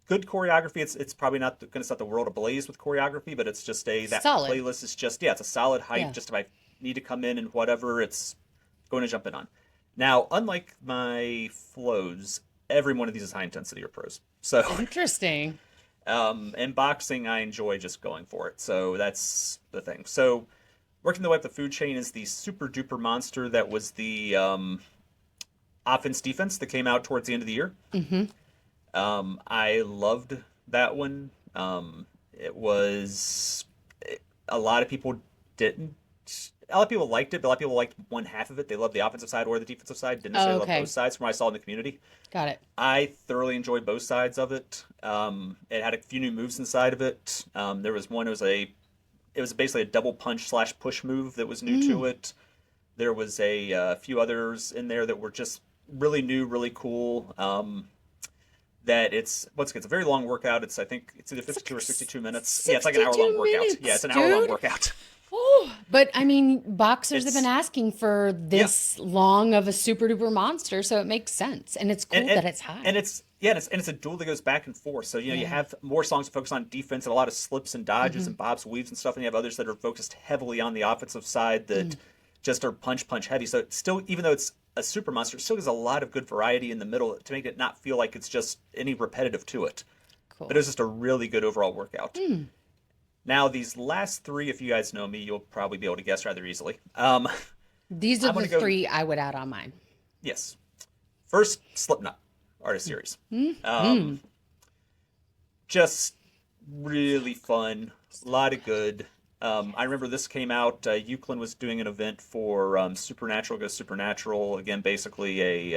good choreography. It's probably not going to set the world ablaze with choreography, but it's just that Solid. playlist is just it's a solid hype. Yeah. Just if I need to come in and whatever, it's going to jump in on. Now, unlike my flows, every one of these is high intensity or pros. So, Interesting. in boxing, I enjoy just going for it. So that's the thing. So, working the way up the food chain is the super duper monster that was the offense defense that came out towards the end of the year. I loved that one. It was a lot of people didn't. A lot of people liked it, but a lot of people liked one half of it. They loved the offensive side or the defensive side. Didn't necessarily love both sides from what I saw in the community. Got it. I thoroughly enjoyed both sides of it. It had a few new moves inside of it. There was one. It was basically a double punch slash push move that was new to it. There was a few others in there that were just really new, really cool. That it's a very long workout. I think it's either 52 or 62 minutes. Yeah, it's like an hour long 62 workout. minutes, Yeah, it's an hour long dude. workout. Oh, but I mean, boxers have It's been asking for yeah, this long of a super duper monster, so it makes sense. And it's and cool that it's high. it's yeah, and it's a duel that goes back and forth. So you Yeah. have more songs that focus on defense and a lot of slips and dodges Hmm. and bobs, weaves and stuff, and you have others that are focused heavily on the offensive side that just are punch heavy. So it's still, even though it's a super monster, it still gives a lot of good variety in the middle to make it not feel like it's just any repetitive to it. But it Cool. was just a really good overall workout. Now, these last three, if you guys know me, you'll probably be able to guess rather easily. These are I'm the going to go, three I would add on mine. yes. First, Slipknot artist series. Hmm. Just really fun, a lot of good. I remember this came out. Euclid was doing an event for Supernatural Goes Supernatural. Again, basically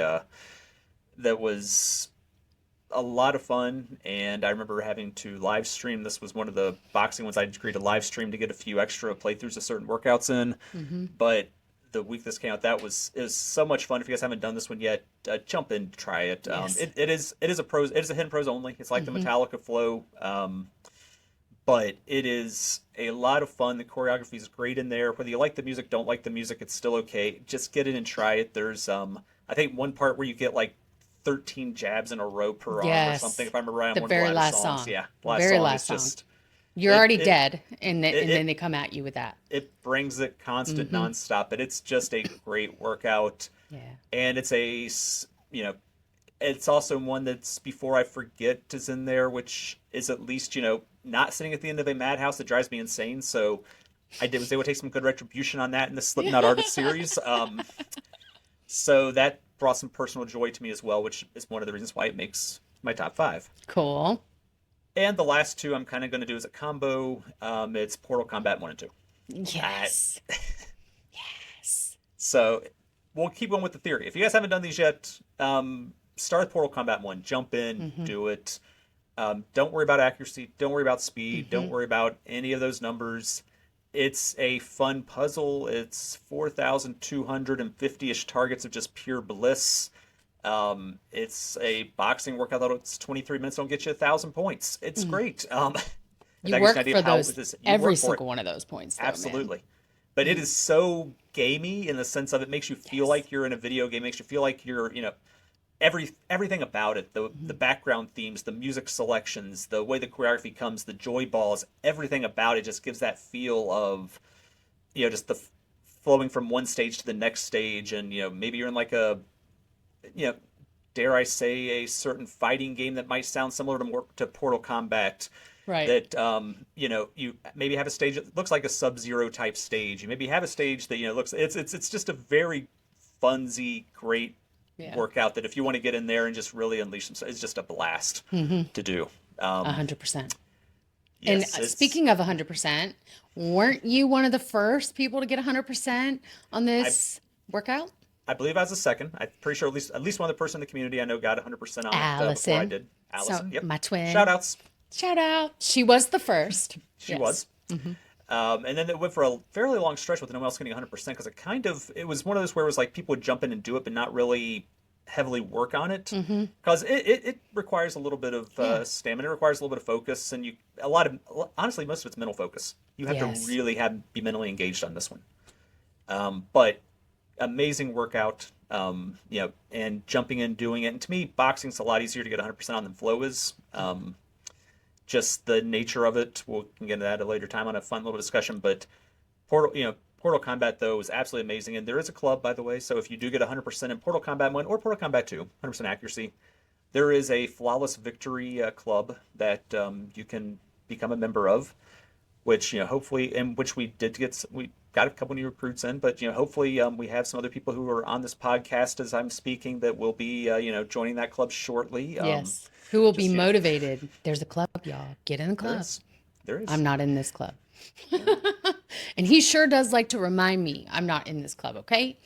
that was a lot of fun, and I remember having to live stream. This was one of the boxing ones I agreed to live stream to get a few extra playthroughs of certain workouts in. Hmm. But the week this came out, that was it was so much fun. If you guys haven't done this one yet, jump in, try it. Yes. It is a pros, it is a hidden pros only. It's like the Hmm. Metallica flow, but it is a lot of fun. The choreography is great in there. Whether you like the music, don't like the music, it's still okay. Just get in and try it. There's I think one part where you get like 13 jabs in a row per arm or something. Yes. If I remember right on The one of the very latter last songs, song. yeah, The last very song last is song. just You're it already it dead, and it, and then it they come at you with that. it brings it constant Hmm. nonstop, but it's just a great workout, Yeah. and it's you know it's also one that's before I forget is in there, which is at least not sitting at the end of a madhouse that drives me insane. So was able to take some good retribution on that in the Slipknot artist series. So that brought some personal joy to me as well, which is one of the reasons why it makes my top five. Cool. And the last two I'm kind of going to do as a combo. It's Portal Combat 1 and 2. Uh, Yes. Yes. so we'll keep going with the theory. If you guys haven't done these yet, start with Portal Combat 1. Jump in, Hmm. do it. Don't worry about accuracy. Don't worry about speed. Don't Hmm. worry about any of those numbers. It's a fun puzzle. It's 4,250-ish targets of just pure bliss. It's a boxing workout that it's 23 minutes. Don't get you 1,000 points. It's great. If You that gives you work an idea for of how those this you every work for it. single one of those points, though, man. Absolutely. But it is so gamey in the sense of it makes you feel Yes. like you're in a video game. Makes you feel like you're everything about it, the background themes, the music selections, the way the choreography comes, the joy balls, everything about it just gives that feel of just the flowing from one stage to the next stage, and maybe you're in like a you know dare I say a certain fighting game that might sound similar to Portal Combat. Right. That you maybe have a stage that looks like a Sub-Zero type stage. You maybe have a stage that looks it's just a very funsy, great Yeah. workout that if you want to get in there and just really unleash them, it's just a blast Hmm. to do. 100%. And Yes, it's speaking of 100%, weren't you one of the first people to get 100% on I this workout? I believe I was a second. I'm pretty sure at least one other person in the community I know got 100% on it before I Allison. did. So Allison, yep. my twin. Shout outs. Shout out. She was the first. She Yes. was. And then it went for a fairly long stretch with no one else getting 100% because it was one of those where it was like people would jump in and do it, but not really heavily work on it because it requires a little bit of Yeah. stamina. It requires a little bit of focus, and honestly, most of it's mental focus. You have Yes. to really be mentally engaged on this one. But amazing workout. And jumping in, doing it. And to me, boxing's a lot easier to get 100% on than flow is. Just the nature of it. We'll can get into that at a later time on a fun little discussion. But Portal Combat though is absolutely amazing, and there is a club, by the way. So if you do get 100% in Portal Combat 1 or Portal Combat 2, 100% accuracy, there is a flawless victory club that you can become a member of. Which hopefully, and which we got a couple new recruits in, but hopefully we have some other people who are on this podcast as I'm speaking that will be joining that club shortly. Yes. Who will be just motivated? There's a club, y'all. Get in the there club. is there is I'm not in this club. And he sure does like to remind me I'm not in this club, okay?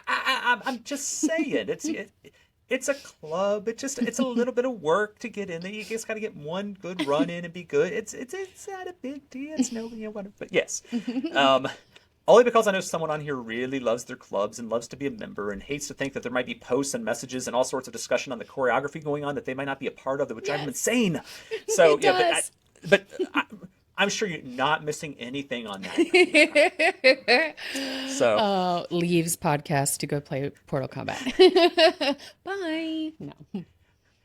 I'm just saying it's a club. It's a little bit of work to get in there. You just got to get one good run in and be good. It's not a big deal. It's no whatever. But yes, only because I know someone on here really loves their clubs and loves to be a member and hates to think that there might be posts and messages and all sorts of discussion on the choreography going on that they might not be a part of that would drive them Yes. insane. So It does. but I'm sure you're not missing anything on that. So Leaves podcast to go play Portal Combat. Bye. No,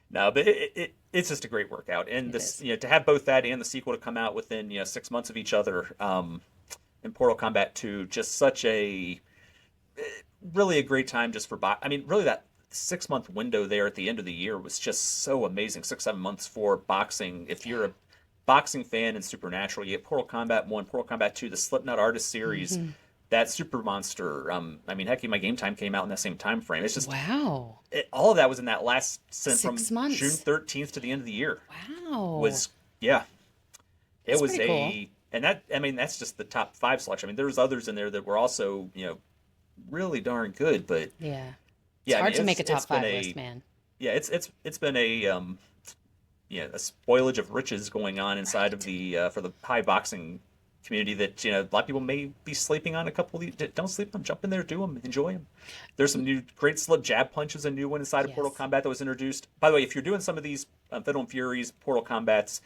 no, but it's just a great workout, and it this is. to have both that and the sequel to come out within 6 months of each other, in Portal Combat 2, just such a really a great time just for I mean, really that 6 month window there at the end of the year was just so amazing. 6 7 months for boxing. If you're a boxing fan in Supernatural, you get Portal Combat 1, Portal Combat 2, the Slipknot Artist series, Hmm. that Super Monster. I mean, heck, my Game Time came out in that same time frame. It's just Wow. all of that was in that last from 6 months. June 13th to the end of the year. Wow. Was yeah, it That's was pretty cool. and that I mean that's just the top 5 selection. I mean, there's others in there that were also really darn good, but Yeah. It's yeah, I hard mean to make a top it's been five list, man. yeah, it's been a spoilage of riches going on inside of Right. the for the high boxing community that a lot of people may be sleeping on. A couple of these, don't sleep on them, jump in there, do them, enjoy them. There's some new great slip jab punches, a new one inside of Portal Yes. Combat that was introduced. By the way, if you're doing some of these Fiddle and Furies, Portal Combats,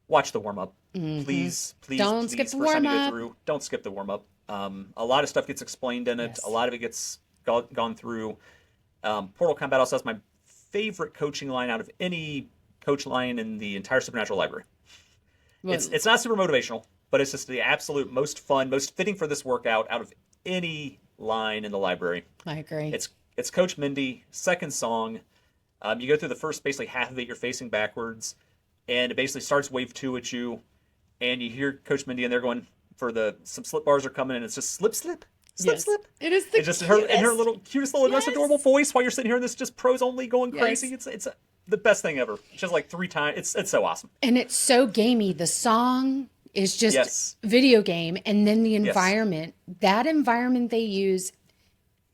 watch the warm up, Hmm. please, please, Don't skip please. the First time warm you go up. through, don't skip the warm up. A lot of stuff gets explained in it. A Yes. lot of it gets gone through. Portal Combat also has my favorite coaching line out of any coach line in the entire Supernatural library. Well, It's not super motivational, but it's just the absolute most fun, most fitting for this workout out of any line in the library. I agree. It's Coach Mindy, second song. You go through the first basically half of it, you're facing backwards, and it basically starts wave 2 at you, and you hear Coach Mindy and they're going for some slip bars are coming, and it's just slip, slip, slip, Yes. slip. It is the It's just her in her cutest. little cutest little most Yes. adorable voice while you're sitting here in this just pros only going crazy. Yes. It's the best thing ever. She has like 3 times. It's so awesome. And it's so gamey. The song is just Yes. video game. And then the Yes. environment, that environment they use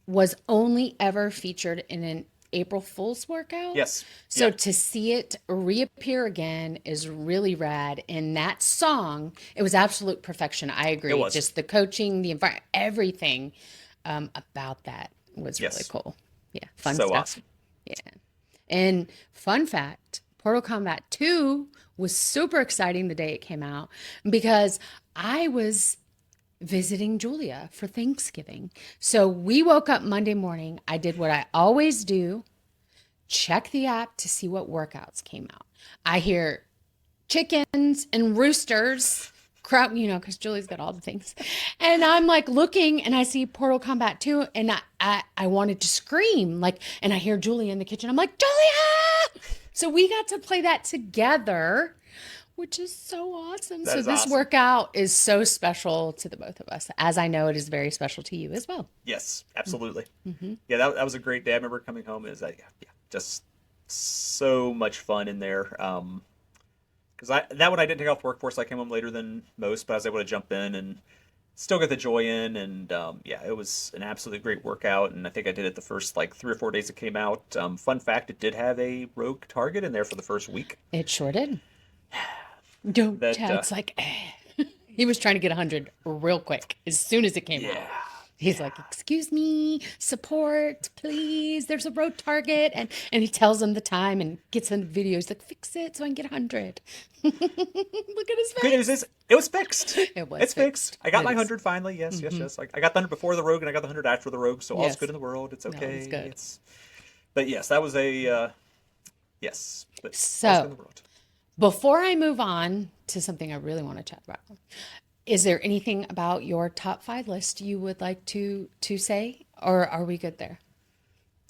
was only ever featured in an April Fool's workout. Yes. So Yeah. to see it reappear again is really rad. And that song, it was absolute perfection. I It agree. was. Just the coaching, the environment, everything about that was really Yes. cool. Yeah, fun So stuff. awesome. Yeah. And fun fact, Portal Kombat 2 was super exciting the day it came out because I was visiting Julia for Thanksgiving. So we woke up Monday morning. I did what I always do, check the app to see what workouts came out. I hear chickens and roosters crowd, because Julie's got all the things. And I'm like looking and I see Portal Kombat 2 and I wanted to scream and I hear Julie in the kitchen. I'm like, Julia! So we got to play that together, which is so awesome. That So is this awesome. workout is so special to the both of us, as I know it is very special to you as well. Yes, absolutely. Mm-hmm. Yeah, that was a great day. I remember coming home. It was just so much fun in there. Because that one I didn't take off work for, so I came home later than most, but I was able to jump in and still get the joy in. And it was an absolutely great workout. And I think I did it the first 3 or 4 days it came out. Fun fact: it did have a rogue target in there for the first week. It sure did. Don't That Chad's he was trying to get 100 real quick as soon as it came out. yeah. He's like, excuse me, support, please. There's a road target. And he tells them the time and gets in the video. He's like, fix it so I can get 100. Look at his Good face. news is it was fixed. It was It's fixed. I got It my is. 100 finally. Yes, yes, yes. I got the 100 before the rogue, and I got the 100 after the rogue. So all's Yes. good in the world. It's No, it's okay. good. But yes, that was a yes. But all's So- good in the world. Before I move on to something I really want to chat about, is there anything about your top 5 list you would like to say, or are we good there?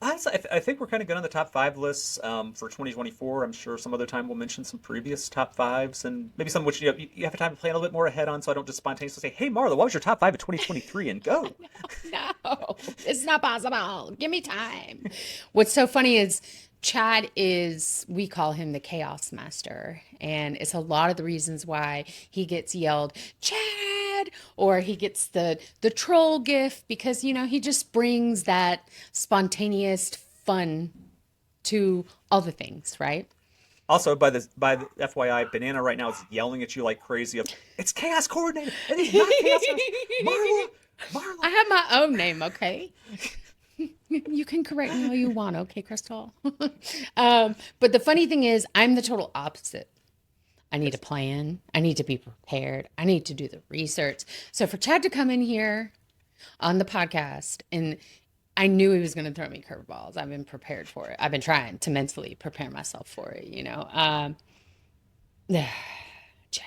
I think we're kind of good on the top 5 lists for 2024. I'm sure some other time we'll mention some previous top 5s and maybe some which you have time to plan a little bit more ahead on, so I don't just spontaneously say, "Hey, Marla, what was your top 5 of 2023?" and go. No, it's not possible. Give me time. What's so funny is Chad we call him the chaos master. And it's a lot of the reasons why he gets yelled, Chad, or he gets the troll gif because, he just brings that spontaneous fun to all the things, right? Also, by the FYI, Banana right now is yelling at you like crazy. It's chaos coordinator. It is not chaos. Marla. I have my own name, okay? You can correct me all you want, okay, Crystal? But the funny thing is, I'm the total opposite. I need a plan. I need to be prepared. I need to do the research. So for Chad to come in here on the podcast, and I knew he was going to throw me curveballs. I've been prepared for it. I've been trying to mentally prepare myself for it, you know. Chad.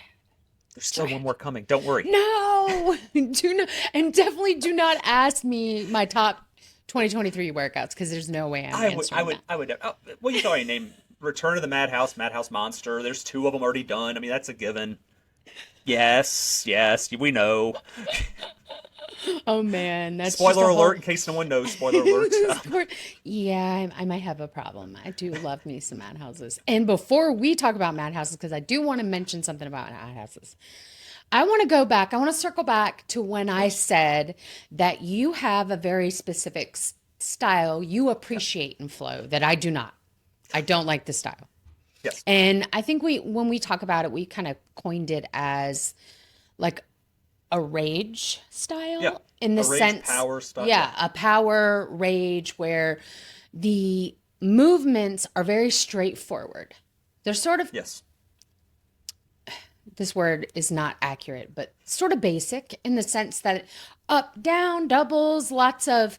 There's still one more coming. Don't worry. No, do not, and definitely do not ask me my top 2023 workouts because there's no way I'm answering that. I would. Well, you can already name Return to the Madhouse, Madhouse Monster. There's 2 of them already done. I mean, that's a given. Yes, we know. Oh man, that's spoiler alert in case no one knows. Spoiler alert. Yeah, I might have a problem. I do love me some madhouses. And before we talk about madhouses, because I do want to mention something about madhouses, I want to go back. I want to circle back to when I said that you have a very specific style you appreciate in flow that I do not. I don't like the style. Yes. And I think when we talk about it, we kind of coined it as like a rage style in the sense, power style. Yeah, a power rage where the movements are very straightforward. They're sort of, yes. This word is not accurate, but sort of basic in the sense that up, down, doubles, lots of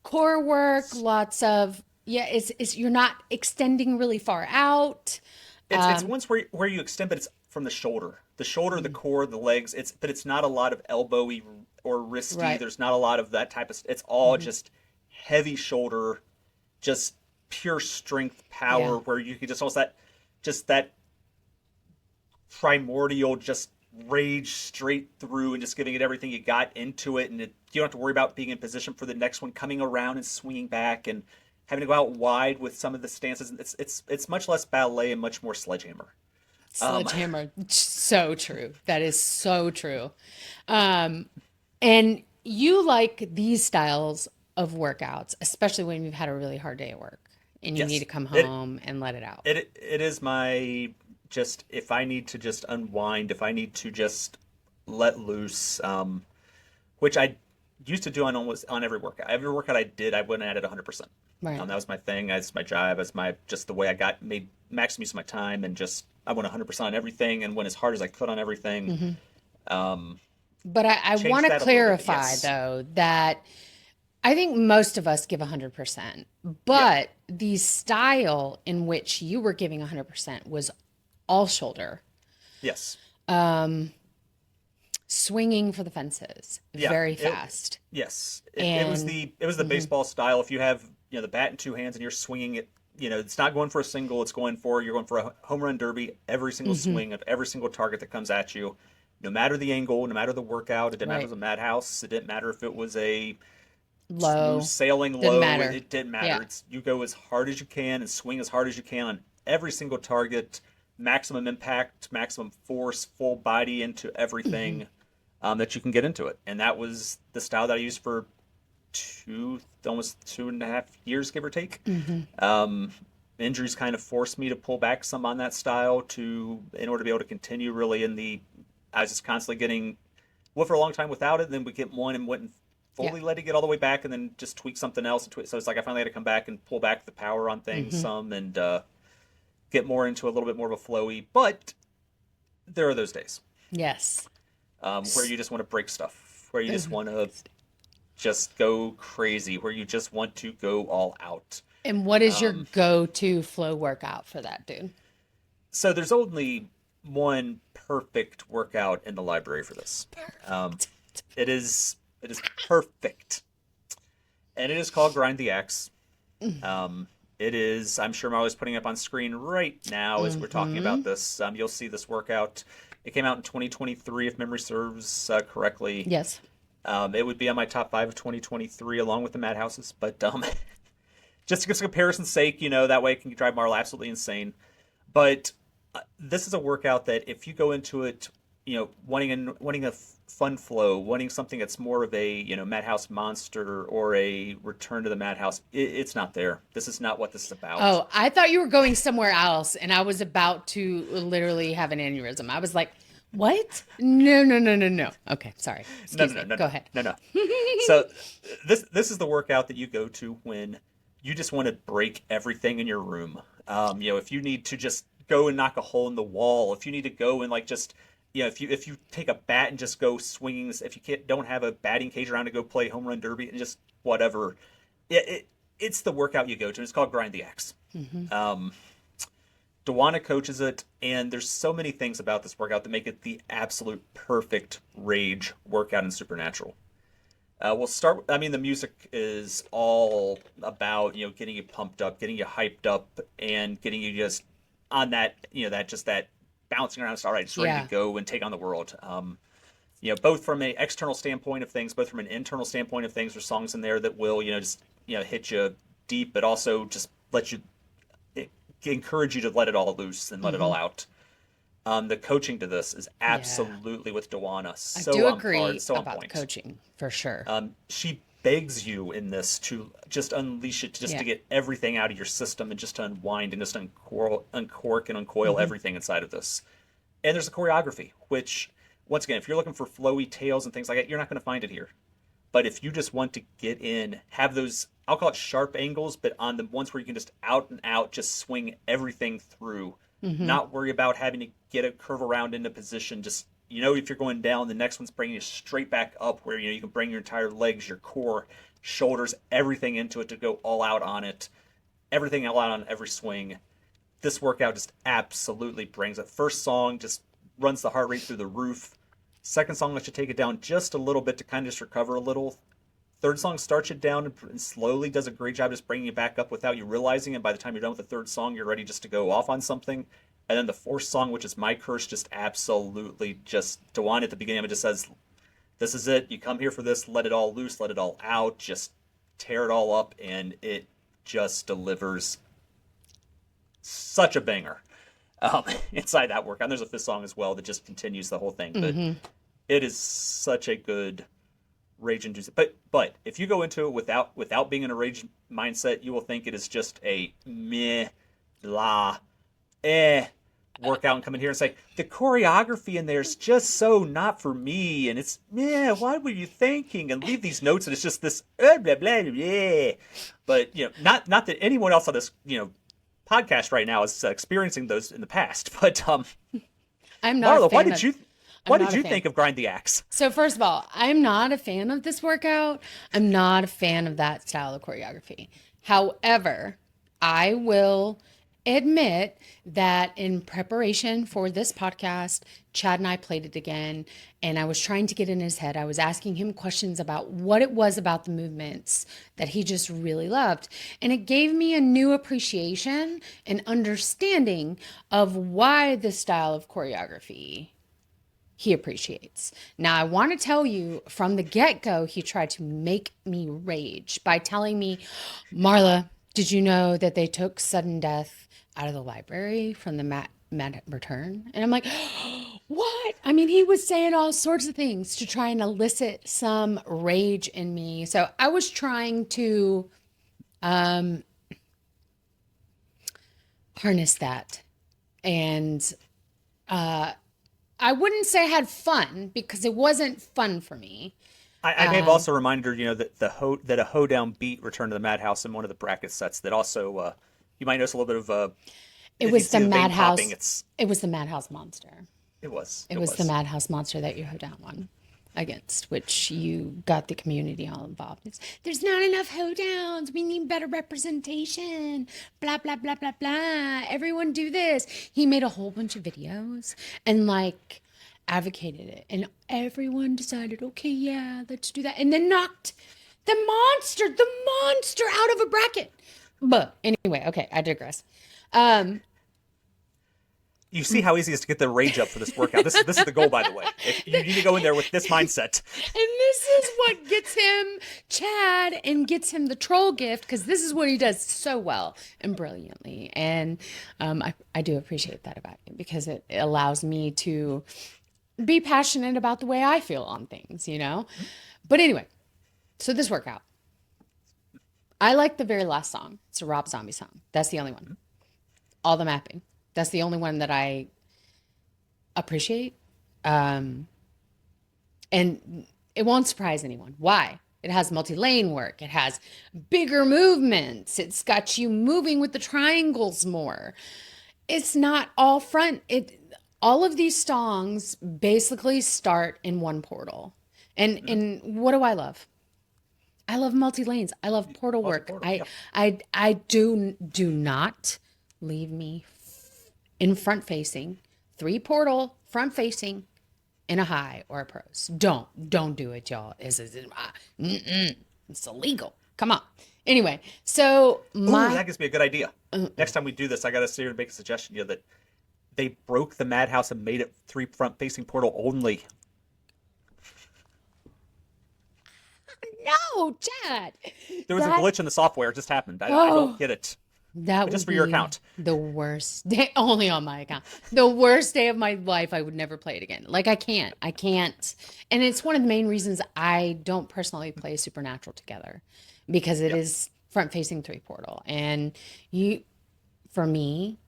core work, lots of, it's you're not extending really far out. It's ones where you extend, but it's from the shoulder. The shoulder, the core, the legs. But it's not a lot of elbowy or wristy. Right. There's not a lot of that type of. It's all just heavy shoulder, just pure strength, power. Where you can just that primordial, just rage straight through and just giving it everything you got into it, and you don't have to worry about being in position for the next one, coming around and swinging back and having to go out wide with some of the stances. It's much less ballet and much more sledgehammer. Sledgehammer. So true. That is so true. And you like these styles of workouts, especially when you've had a really hard day at work and you need to come home and let it out. It is my, just, if I need to just unwind, if I need to just let loose, which I used to do on every workout. Every workout I did, I went at it 100%. Right. That was my thing. That's my job. That's just the way I made maximum use of my time, and just I went 100% on everything and went as hard as I could on everything. But I want to clarify though that I think most of us give 100%, but the style in which you were giving 100% was all shoulder. Yes. Swinging for the fences, very fast. It was the baseball style. If you have the bat in 2 hands and you're swinging it, it's not going for a single. You're going for a home run derby every single swing of every single target that comes at you, no matter the angle, no matter the workout. It didn't matter if it was a Madhouse. It didn't matter if it was a low sailing didn't low. Matter. It didn't matter. You go as hard as you can and swing as hard as you can on every single target. Maximum impact, maximum force, full body into everything. That you can get into it. And that was the style that I used for almost 2.5 years, give or take. Injuries kind of forced me to pull back some on that style in order to be able to continue really I was just constantly getting, for a long time without it, and then we get one and wouldn't fully let it get all the way back and then just tweak something else. So it's like I finally had to come back and pull back the power on things some and get more into a little bit more of a flowy. But there are those days. Yes. Where you just want to break stuff, where you just want to just go crazy, where you just want to go all out. And what is your go-to flow workout for that, dude? So there's only one perfect workout in the library for this. It is perfect. And it is called Grind the Axe. It is, I'm sure Marley's putting it up on screen right now as we're talking about this. You'll see this workout. It came out in 2023, if memory serves correctly. Yes. It would be on my top 5 of 2023, along with the Madhouses. But just for comparison's sake, that way it can drive Marla absolutely insane. But this is a workout that if you go into it, wanting a fun flow, wanting something that's more of a Madhouse Monster or a Return to the Madhouse, it's not there. This is not what this is about. Oh, I thought you were going somewhere else, and I was about to literally have an aneurysm. I was like, what? No. Okay, sorry. Excuse me. Go ahead. No. So this is the workout that you go to when you just want to break everything in your room. If you need to just go and knock a hole in the wall, if you need to go and like just if you take a bat and just go swinging, if you don't have a batting cage around to go play home run derby and just whatever, it's the workout you go to. It's called Grind the Axe. Dewana coaches it, and there's so many things about this workout that make it the absolute perfect rage workout in Supernatural. We'll start. I mean, the music is all about getting you pumped up, getting you hyped up, and getting you just on that that bouncing around. All right, just ready to go and take on the world. Both from an external standpoint of things, both from an internal standpoint of things. There's songs in there that will just hit you deep, but also just let you encourage you to let it all loose and let it all out. The coaching to this is absolutely with Dewana. So I do on agree par, so on about the point. coaching for sure. She begs you in this to just unleash it, just to get everything out of your system and just to unwind and just uncork and uncoil everything inside of this. And there's a choreography, which, once again, if you're looking for flowy tails and things like that, you're not going to find it here. But if you just want to get in, have those, I'll call it sharp angles, but on the ones where you can just out and out, just swing everything through, not worry about having to get a curve around into position. Just, if you're going down, the next one's bringing you straight back up where, you can bring your entire legs, your core, shoulders, everything into it to go all out on it. Everything all out on every swing. This workout just absolutely brings it. First song just runs the heart rate through the roof. Second song lets you take it down just a little bit to kind of just recover a little. Third song starts you down and slowly does a great job just bringing you back up without you realizing it. By the time you're done with the third song, you're ready just to go off on something. And then the fourth song, which is My Curse, just absolutely just, Dewan at the beginning of it just says, this is it. You come here for this. Let it all loose. Let it all out. Just tear it all up. And it just delivers such a banger. Inside that workout. And there's a fifth song as well that just continues the whole thing. But it is such a good rage inducing. But if you go into it without being in a rage mindset, you will think it is just a meh, la, workout and come in here and say, the choreography in there is just so not for me. And it's, what were you thinking? And leave these notes and it's just this, blah, blah, blah. But, not that anyone else on this, podcast right now is experiencing those in the past, but I'm not. Marla, what did you think of Grind the Axe? So first of all, I'm not a fan of this workout. I'm not a fan of that style of choreography. However, I will admit that in preparation for this podcast, Chad and I played it again, and I was trying to get in his head. I was asking him questions about what it was about the movements that he just really loved. And it gave me a new appreciation and understanding of why this style of choreography he appreciates. Now, I want to tell you from the get-go, he tried to make me rage by telling me, Marla, did you know that they took sudden death out of the library from the Matt Return? And I'm like, what? I mean, he was saying all sorts of things to try and elicit some rage in me. So I was trying to harness that. And I wouldn't say I had fun because it wasn't fun for me. I may have also reminded her, that that a hoedown beat returned to the Madhouse in one of the bracket sets. That also, you might notice a little bit of it was the Madhouse. It was the Madhouse monster. It was the Madhouse monster that you hoedown won against, which you got the community all involved. There's not enough hoedowns. We need better representation. Blah blah blah blah blah. Everyone do this. He made a whole bunch of videos and advocated it, and everyone decided, okay, yeah, let's do that, and then knocked the monster out of a bracket. But anyway, okay, I digress. You see how easy it is to get the rage up for this workout. This is the goal, by the way. You need to go in there with this mindset. And this is what gets him Chad and gets him the troll gift, because this is what he does so well and brilliantly. And I do appreciate that about him, because it allows me to be passionate about the way I feel on things, But anyway, so this workout. I like the very last song. It's a Rob Zombie song. That's the only one. All the mapping. That's the only one that I appreciate. And it won't surprise anyone. Why? It has multi-lane work. It has bigger movements. It's got you moving with the triangles more. It's not all front. All of these songs basically start in one portal. Hmm. And what do I love? I love multi lanes. I love portal work. Multi-portal, I yeah. I do not leave me in front facing, three portal front facing in a high or a pros. Don't do it, y'all. It's illegal. Come on. Anyway, so Ooh, my that gives me a good idea. Next time we do this, I gotta sit here and make a suggestion. You know, that they broke the Madhouse and made it three front-facing portal only. no, Chad. There was a That glitch in the software. It just happened. I don't oh get it. that But would just for your be account. the worst day, only on my account. The worst day of my life. I would never play it again. Like I can't. And it's one of the main reasons I don't personally play Supernatural together because it Yeah. is front facing three portal. And you, for me,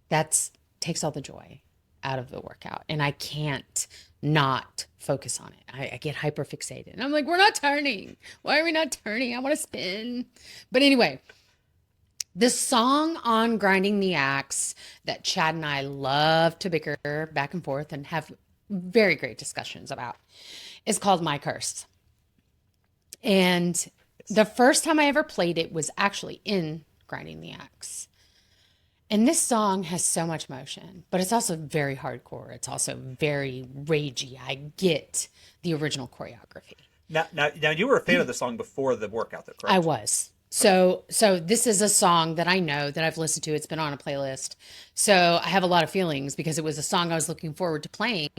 that's takes all the joy out of the workout. And I can't not focus on it. I get hyper fixated. And I'm like, we're not turning. Why are we not turning? I want to spin. But anyway, the song on Grinding the Axe that Chad and I love to bicker back and forth and have very great discussions about is called My Curse. And Yes. the first time I ever played it was actually in Grinding the Axe. And this song has so much motion, but it's also very hardcore. It's also very ragey. I get the original choreography. Now, you were a fan of the song before the workout, though, I correct? was. Okay. So this is a song that I know that I've listened to. It's been on a playlist. So I have a lot of feelings because it was a song I was looking forward to playing.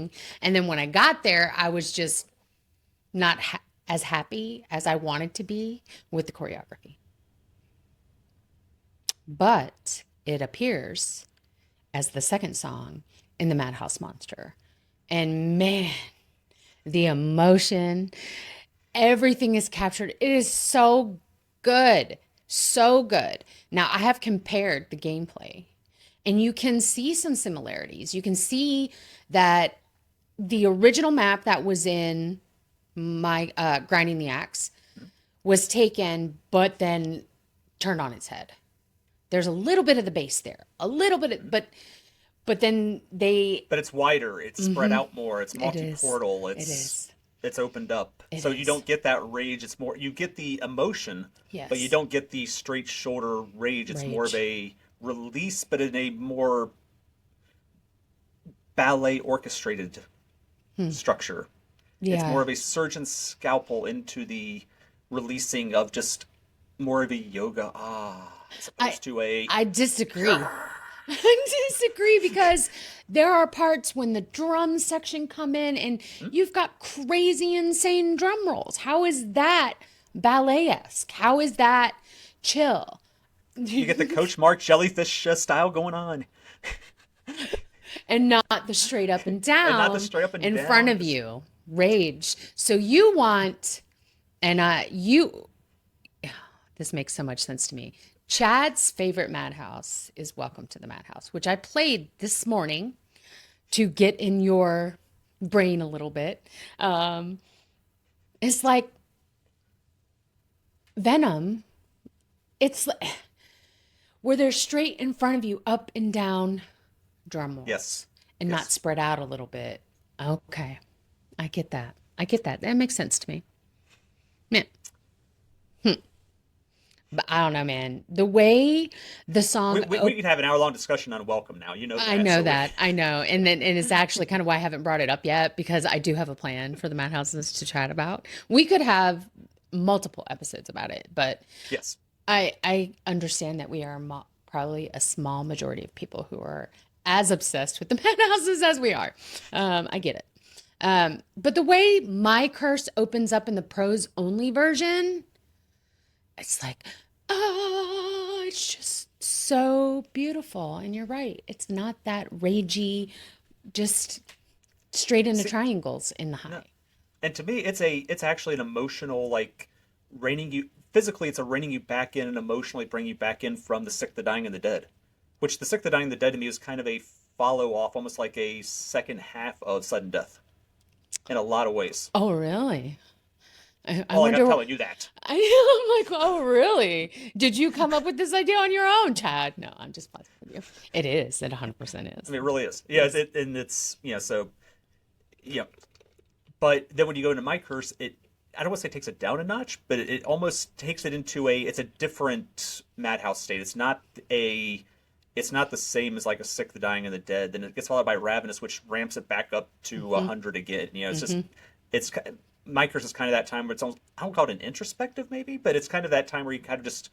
And then when I got there, I was just not as happy as I wanted to be with the choreography. But it appears as the second song in the Madhouse Monster. And man, the emotion, everything is captured. It is so good. So good. Now, I have compared the gameplay, and you can see some similarities. You can see that the original map that was in my Grinding the Axe was taken, but then turned on its head. There's a little bit of the base there, a little bit, but then they, But it's wider. It's spread mhm, out more. It's it is, multi-portal. it is, It's opened up. it So you is. don't get that rage. It's more you get the emotion, but you Yes, don't get the straight shoulder rage. It's more of rage. a release, but in a more ballet orchestrated Hmm. structure. It's more Yeah, of a surgeon's scalpel into the releasing of just more of a yoga as I opposed to a I disagree. I disagree because there are parts when the drum section come in and hmm? you've got crazy insane drum rolls. How is that ballet-esque? How is that chill? You get the Coach Mark jellyfish style going on, And not the straight up and and not the down straight up and in front down. of Just you rage. So you want, and you, this makes so much sense to me. Chad's favorite Madhouse is Welcome to the Madhouse, which I played this morning to get in your brain a little bit. Um, it's like Venom. It's where they're straight in front of you, up and down drum yes, rolls, and not yes. spread out a little bit. Okay, I get that. I get that. That makes sense to me. Yeah. But I don't know, man. The way the We, song we, we could have an hour long discussion on Welcome now. You know I that. know So that. I know. And it's actually kind of why I haven't brought it up yet because I do have a plan for the Madhouses to chat about. We could have multiple episodes about it, but yes, I understand that we are probably a small majority of people who are as obsessed with the Madhouses as we are. I get it. But the way My Curse opens up in the prose only version, it's like, oh, it's just so beautiful. And you're right. It's not that ragey, just straight into see, triangles in the no. high. And to me, it's actually an emotional like reining you physically. It's a reining you back in and emotionally bring you back in from the sick, the dying, and the dead. Which the sick, the dying, and the dead to me is kind of a follow off, almost like a second half of sudden death in a lot of ways. Oh, really? I Well, like I'm wonder. telling you that. I'm like, oh, really? Did you come up with this idea on your own, Chad? No, I'm just fussing with you. It is. It 100% I is. mean, it really is. Yeah, Yes. and it's so yeah. But then when you go into my curse, I don't want to say it takes it down a notch, but it almost takes it into it's a different Madhouse state. It's not the same as like a Sick, the Dying, and the Dead. Then it gets followed by Ravenous, which ramps it back up to Hmm. 100 again. It's just Hmm. it's my curse is kind of that time where it's almost, I don't call it an introspective maybe, but it's kind of that time where you kind of just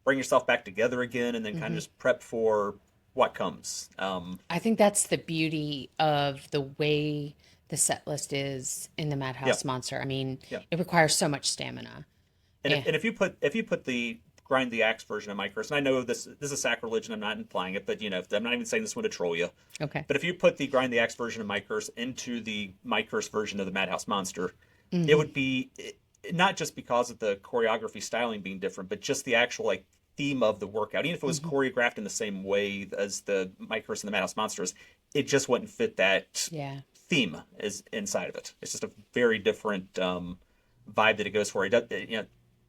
bring yourself back together again, and then kind of Hmm. just prep for what comes. I think that's the beauty of the way the set list is in the Yeah, Madhouse Monster. I mean, yeah. it requires so much stamina. And Yeah. if you put the grind the axe version of my curse, and I know this is sacrilege, and I'm not implying it, but I'm not even saying this one to troll you. Okay. But if you put the grind the axe version of my curse into the my curse version of the Madhouse Monster, it Hmm. would be not just because of the choreography styling being different, but just the actual like theme of the workout. Even if it was Hmm. choreographed in the same way as the my curse and the Madhouse Monsters, it just wouldn't fit that Yeah. theme is inside of it. It's just a very different vibe that it goes for. It does,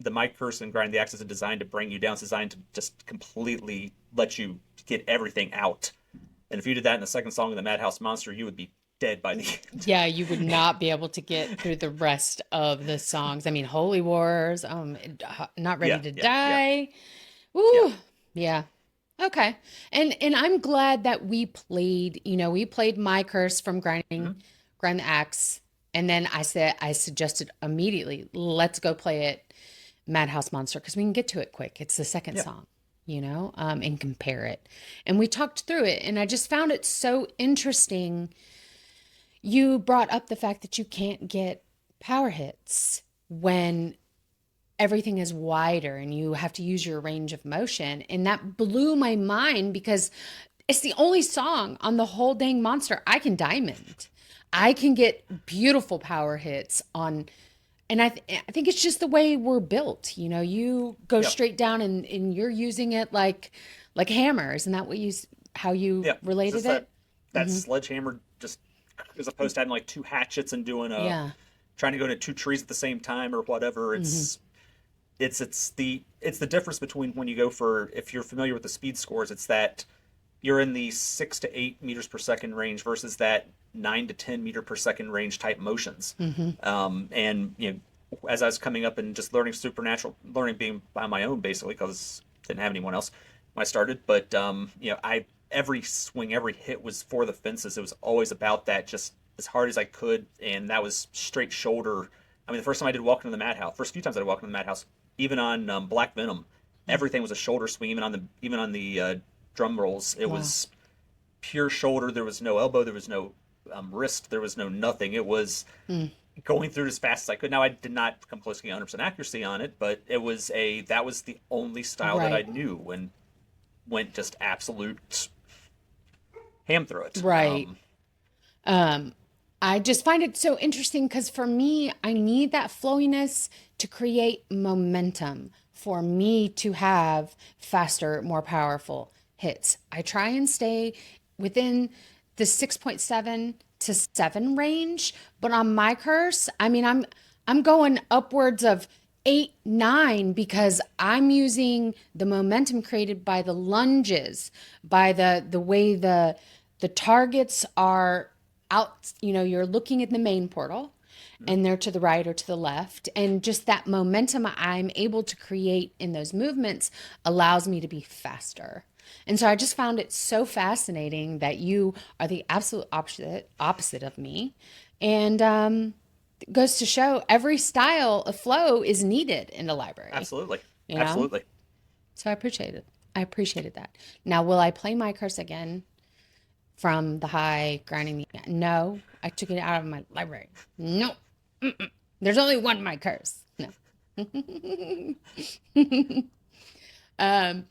the mic curse and grind the axe isn't designed to bring you down. It's designed to just completely let you get everything out. And if you did that in the second song of the Madhouse Monster, you would be dead by the end. Yeah, you would not be able to get through the rest of the songs. I mean, Holy Wars, Not Ready Yeah, to yeah, yeah, Die. yeah. Ooh, yeah. Okay. And I'm glad that we played My Curse from Mm-hmm. Grind the Axe. And then I suggested immediately, let's go play it Madhouse Monster because we can get to it quick. It's the second Yeah, song, and compare it. And we talked through it, and I just found it so interesting. You brought up the fact that you can't get power hits when everything is wider and you have to use your range of motion. And that blew my mind because it's the only song on the whole dang monster I can diamond. I can get beautiful power hits on, and I think it's just the way we're built. You go yeah, straight down and you're using it like hammers. Isn't that how you yeah. It's related just it? that Hmm. sledgehammer, just as opposed to having like two hatchets and doing Yeah. trying to go into two trees at the same time or whatever. Hmm. It's the difference between when you go for, if you're familiar with the speed scores, it's that you're in the 6 to 8 meters per second range versus that 9 to 10 meter per second range type motions. Hmm. And as I was coming up and just learning supernatural, learning being by my own basically because didn't have anyone else when I started. But I every swing, every hit was for the fences. It was always about that, just as hard as I could, and that was straight shoulder. I mean, the first time I did Welcome to the Madhouse, first few times I did Welcome to the Madhouse, even on Black Venom, everything was a shoulder swing. Even on the drum rolls, it Wow. was pure shoulder. There was no elbow. There was no wrist. There was no nothing. It was Mm. going through it as fast as I could. Now I did not come close to getting 100% accuracy on it, but that was the only style that I Right. knew and went just absolute ham through it. Right. Um, I just find it so interesting because for me, I need that flowiness to create momentum for me to have faster, more powerful hits. I try and stay within the 6.7 to 7 range, but on my curse, I mean, I'm going upwards of 8, 9 because I'm using the momentum created by the lunges, by the way the targets are out, you're looking at the main portal and they're to the right or to the left. And just that momentum I'm able to create in those movements allows me to be faster. And so I just found it so fascinating that you are the absolute opposite of me. And it goes to show every style of flow is needed in the library, Absolutely, you know? absolutely. So I appreciate it. I appreciated that. Now, will I play my curse again from the high grinding the no, I took it out of my library. No. There's only one my curse. No. um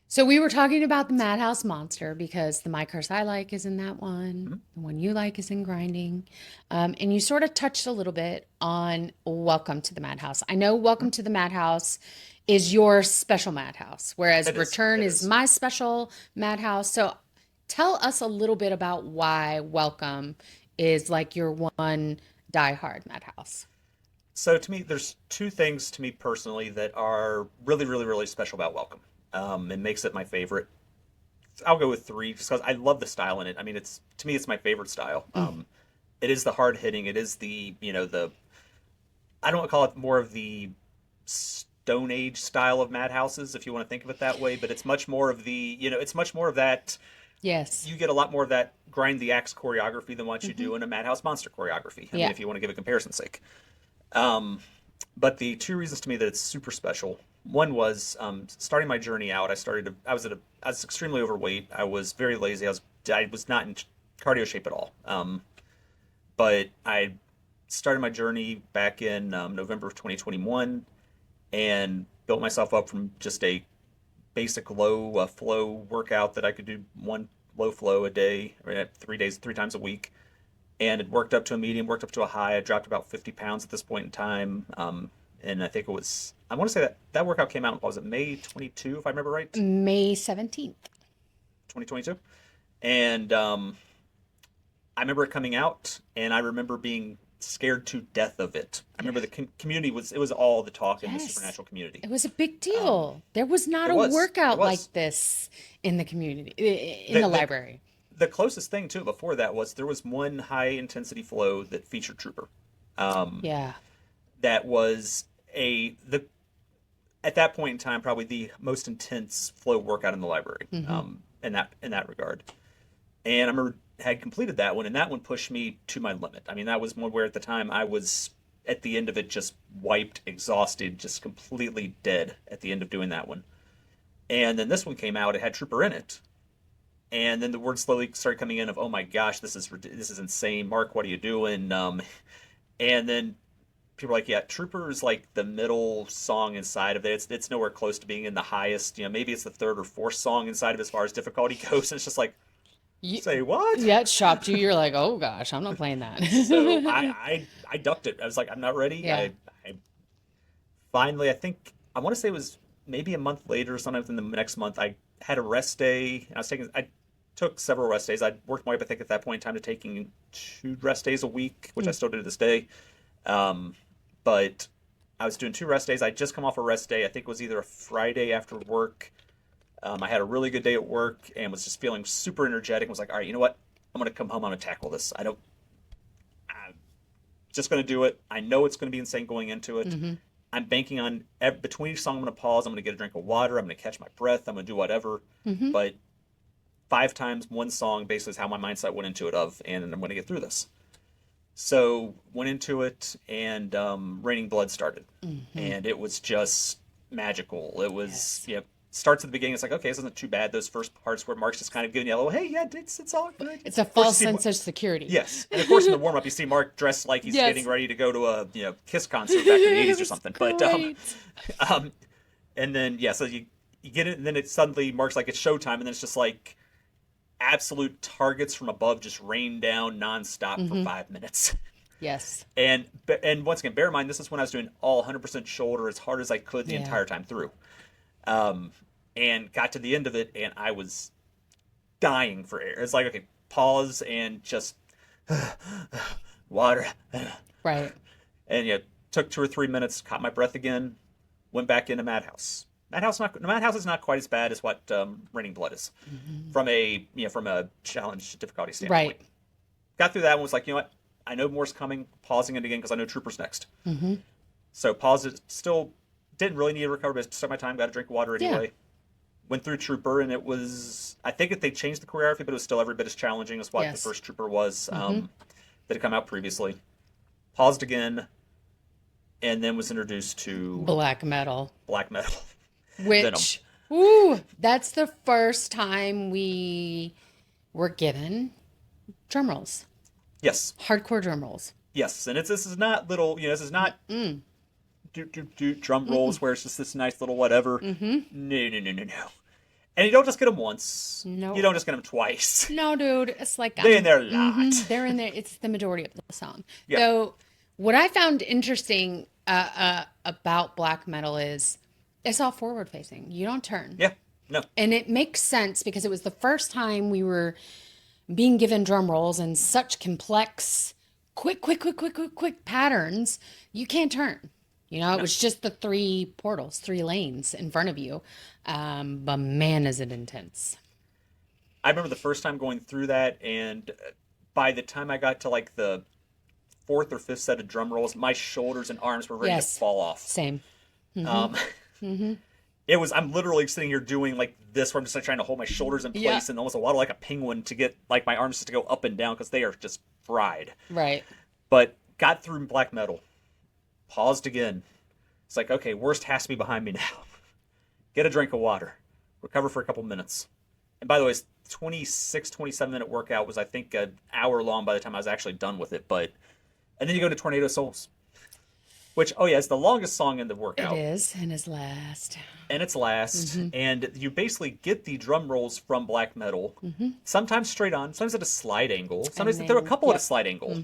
so we were talking about the Madhouse Monster because the my curse I like is in that one. Mhm. The one you like is in grinding. And you sort of touched a little bit on Welcome to the Madhouse. I know Mhm. Welcome to the Madhouse is your special Madhouse, whereas It is. Return It is is. my special Madhouse. So tell us a little bit about why Welcome is like your one diehard Madhouse. So to me, there's two things to me personally that are really, really, really special about Welcome. It makes it my favorite. I'll go with three just because I love the style in it. I mean, it's to me, it's my favorite style. It is the hard hitting. It is the the I don't want to call it more of the Stone Age style of Madhouses, if you want to think of it that way. But it's much more of the it's much more of that. Yes. You get a lot more of that grind the axe choreography than what you do in a Madhouse Monster choreography. I mean, if you want to give a comparison's sake. But the two reasons to me that it's super special. One was starting my journey out. I was extremely overweight. I was very lazy. I was not in cardio shape at all. But I started my journey back in November of 2021 and built myself up from just a basic low flow workout that I could do one low flow a day, or 3 days, 3 times a week. And it worked up to a medium, worked up to a high. I dropped about 50 pounds at this point in time. And I think I want to say that workout came out, what was it, May 22, if I remember right? May 17th. 2022. And I remember it coming out, and I remember being scared to death of it. I remember the community it was all the talk in the supernatural community. It was a big deal. There was not a workout like this in the community, in the library. The closest thing to it before that was there was one high intensity flow that featured Trooper. That was at that point in time probably the most intense flow workout in the library. In that regard. And I remember had completed that one, and that one pushed me to my limit. I mean, that was one where at the time I was at the end of it just wiped, exhausted, just completely dead at the end of doing that one. And then this one came out, it had Trooper in it. And then the word slowly started coming in of, oh my gosh, this is insane. Mark, what are you doing? And then people are like, yeah, Trooper is like the middle song inside of it. It's nowhere close to being in the highest. Maybe it's the third or fourth song inside of it as far as difficulty goes. And it's just like, say what? Yeah, it shocked you. You're like, oh gosh, I'm not playing that. So I ducked it. I was like, I'm not ready. Yeah. I finally, I want to say it was maybe a month later or something within the next month, I had a rest day. I took several rest days. I'd worked my way up, I think, at that point in time to taking 2 rest days a week, which I still do to this day. But I was doing 2 rest days. I'd just come off a rest day. I think it was either a Friday after work. I had a really good day at work and was just feeling super energetic. I was like, all right, you know what? I'm going to come home. I'm going to tackle this. I'm just going to do it. I know it's going to be insane going into it. I'm banking on between each song. I'm going to pause. I'm going to get a drink of water. I'm going to catch my breath. I'm going to do whatever. But 5 times one song basically is how my mindset went into it and I'm going to get through this. So went into it, and Raining Blood started. And it was just magical. It was, starts at the beginning. It's like, okay, this isn't too bad. Those first parts where Mark's just kind of giving you a little, hey, yeah, it's all good. It's a false sense of security. Yes. And of course, in the warm-up, you see Mark dressed like he's getting ready to go to a Kiss concert back in the 80s or something. Great. But, and then, so you get it, and then it's suddenly, Mark's like, it's showtime, and then it's just like absolute targets from above just rain down nonstop for 5 minutes. Yes. And once again, bear in mind, this is when I was doing all 100% shoulder as hard as I could the entire time through. And got to the end of it, and I was dying for air. It's like, okay, pause and just water. Right. And took 2 or 3 minutes, caught my breath again, went back into Madhouse. Madhouse is not quite as bad as what Raining Blood is from a challenge difficulty standpoint. Right. Got through that one, was like, you know what? I know more's coming. Pausing it again because I know Trooper's next. So paused it. Still didn't really need to recover, but took my time. Got a drink of water anyway. Yeah. Went through Trooper, and it was, I think if they changed the choreography, but it was still every bit as challenging as what the first Trooper was that had come out previously. Paused again, and then was introduced to Black metal. Which, that's the first time we were given drum rolls. Yes. Hardcore drum rolls. Yes, and this is not little, this is not drum rolls where it's just this nice little whatever. No. And you don't just get them once. No. You don't just get them twice. No, dude. It's like... They're in there a lot. They're in there. It's the majority of the song. Yeah. So what I found interesting about black metal is it's all forward facing. You don't turn. Yeah. No. And it makes sense because it was the first time we were being given drum rolls and such complex quick patterns, you can't turn. You know, it was just the three portals, three lanes in front of you. But man, is it intense. I remember the first time going through that, and by the time I got to like the fourth or fifth set of drum rolls, my shoulders and arms were ready to Yes, fall off. same. Um, I'm literally sitting here doing like this, where I'm just like trying to hold my shoulders in Yeah. place and almost a waddle like a penguin to get like my arms just to go up and down because they are just fried. Right. But got through black metal, paused again. It's like, okay, worst has to be behind me now. Get a drink of water, recover for a couple minutes. And by the way, 27-minute workout was, I think, an hour long by the time I was actually done with it. And then you go to Tornado Souls, which, oh yeah, it's the longest song in the workout. It is, and it's last. And it's last. And you basically get the drum rolls from black metal, sometimes straight on, sometimes at a slide angle. Sometimes there are a couple at a slide angle.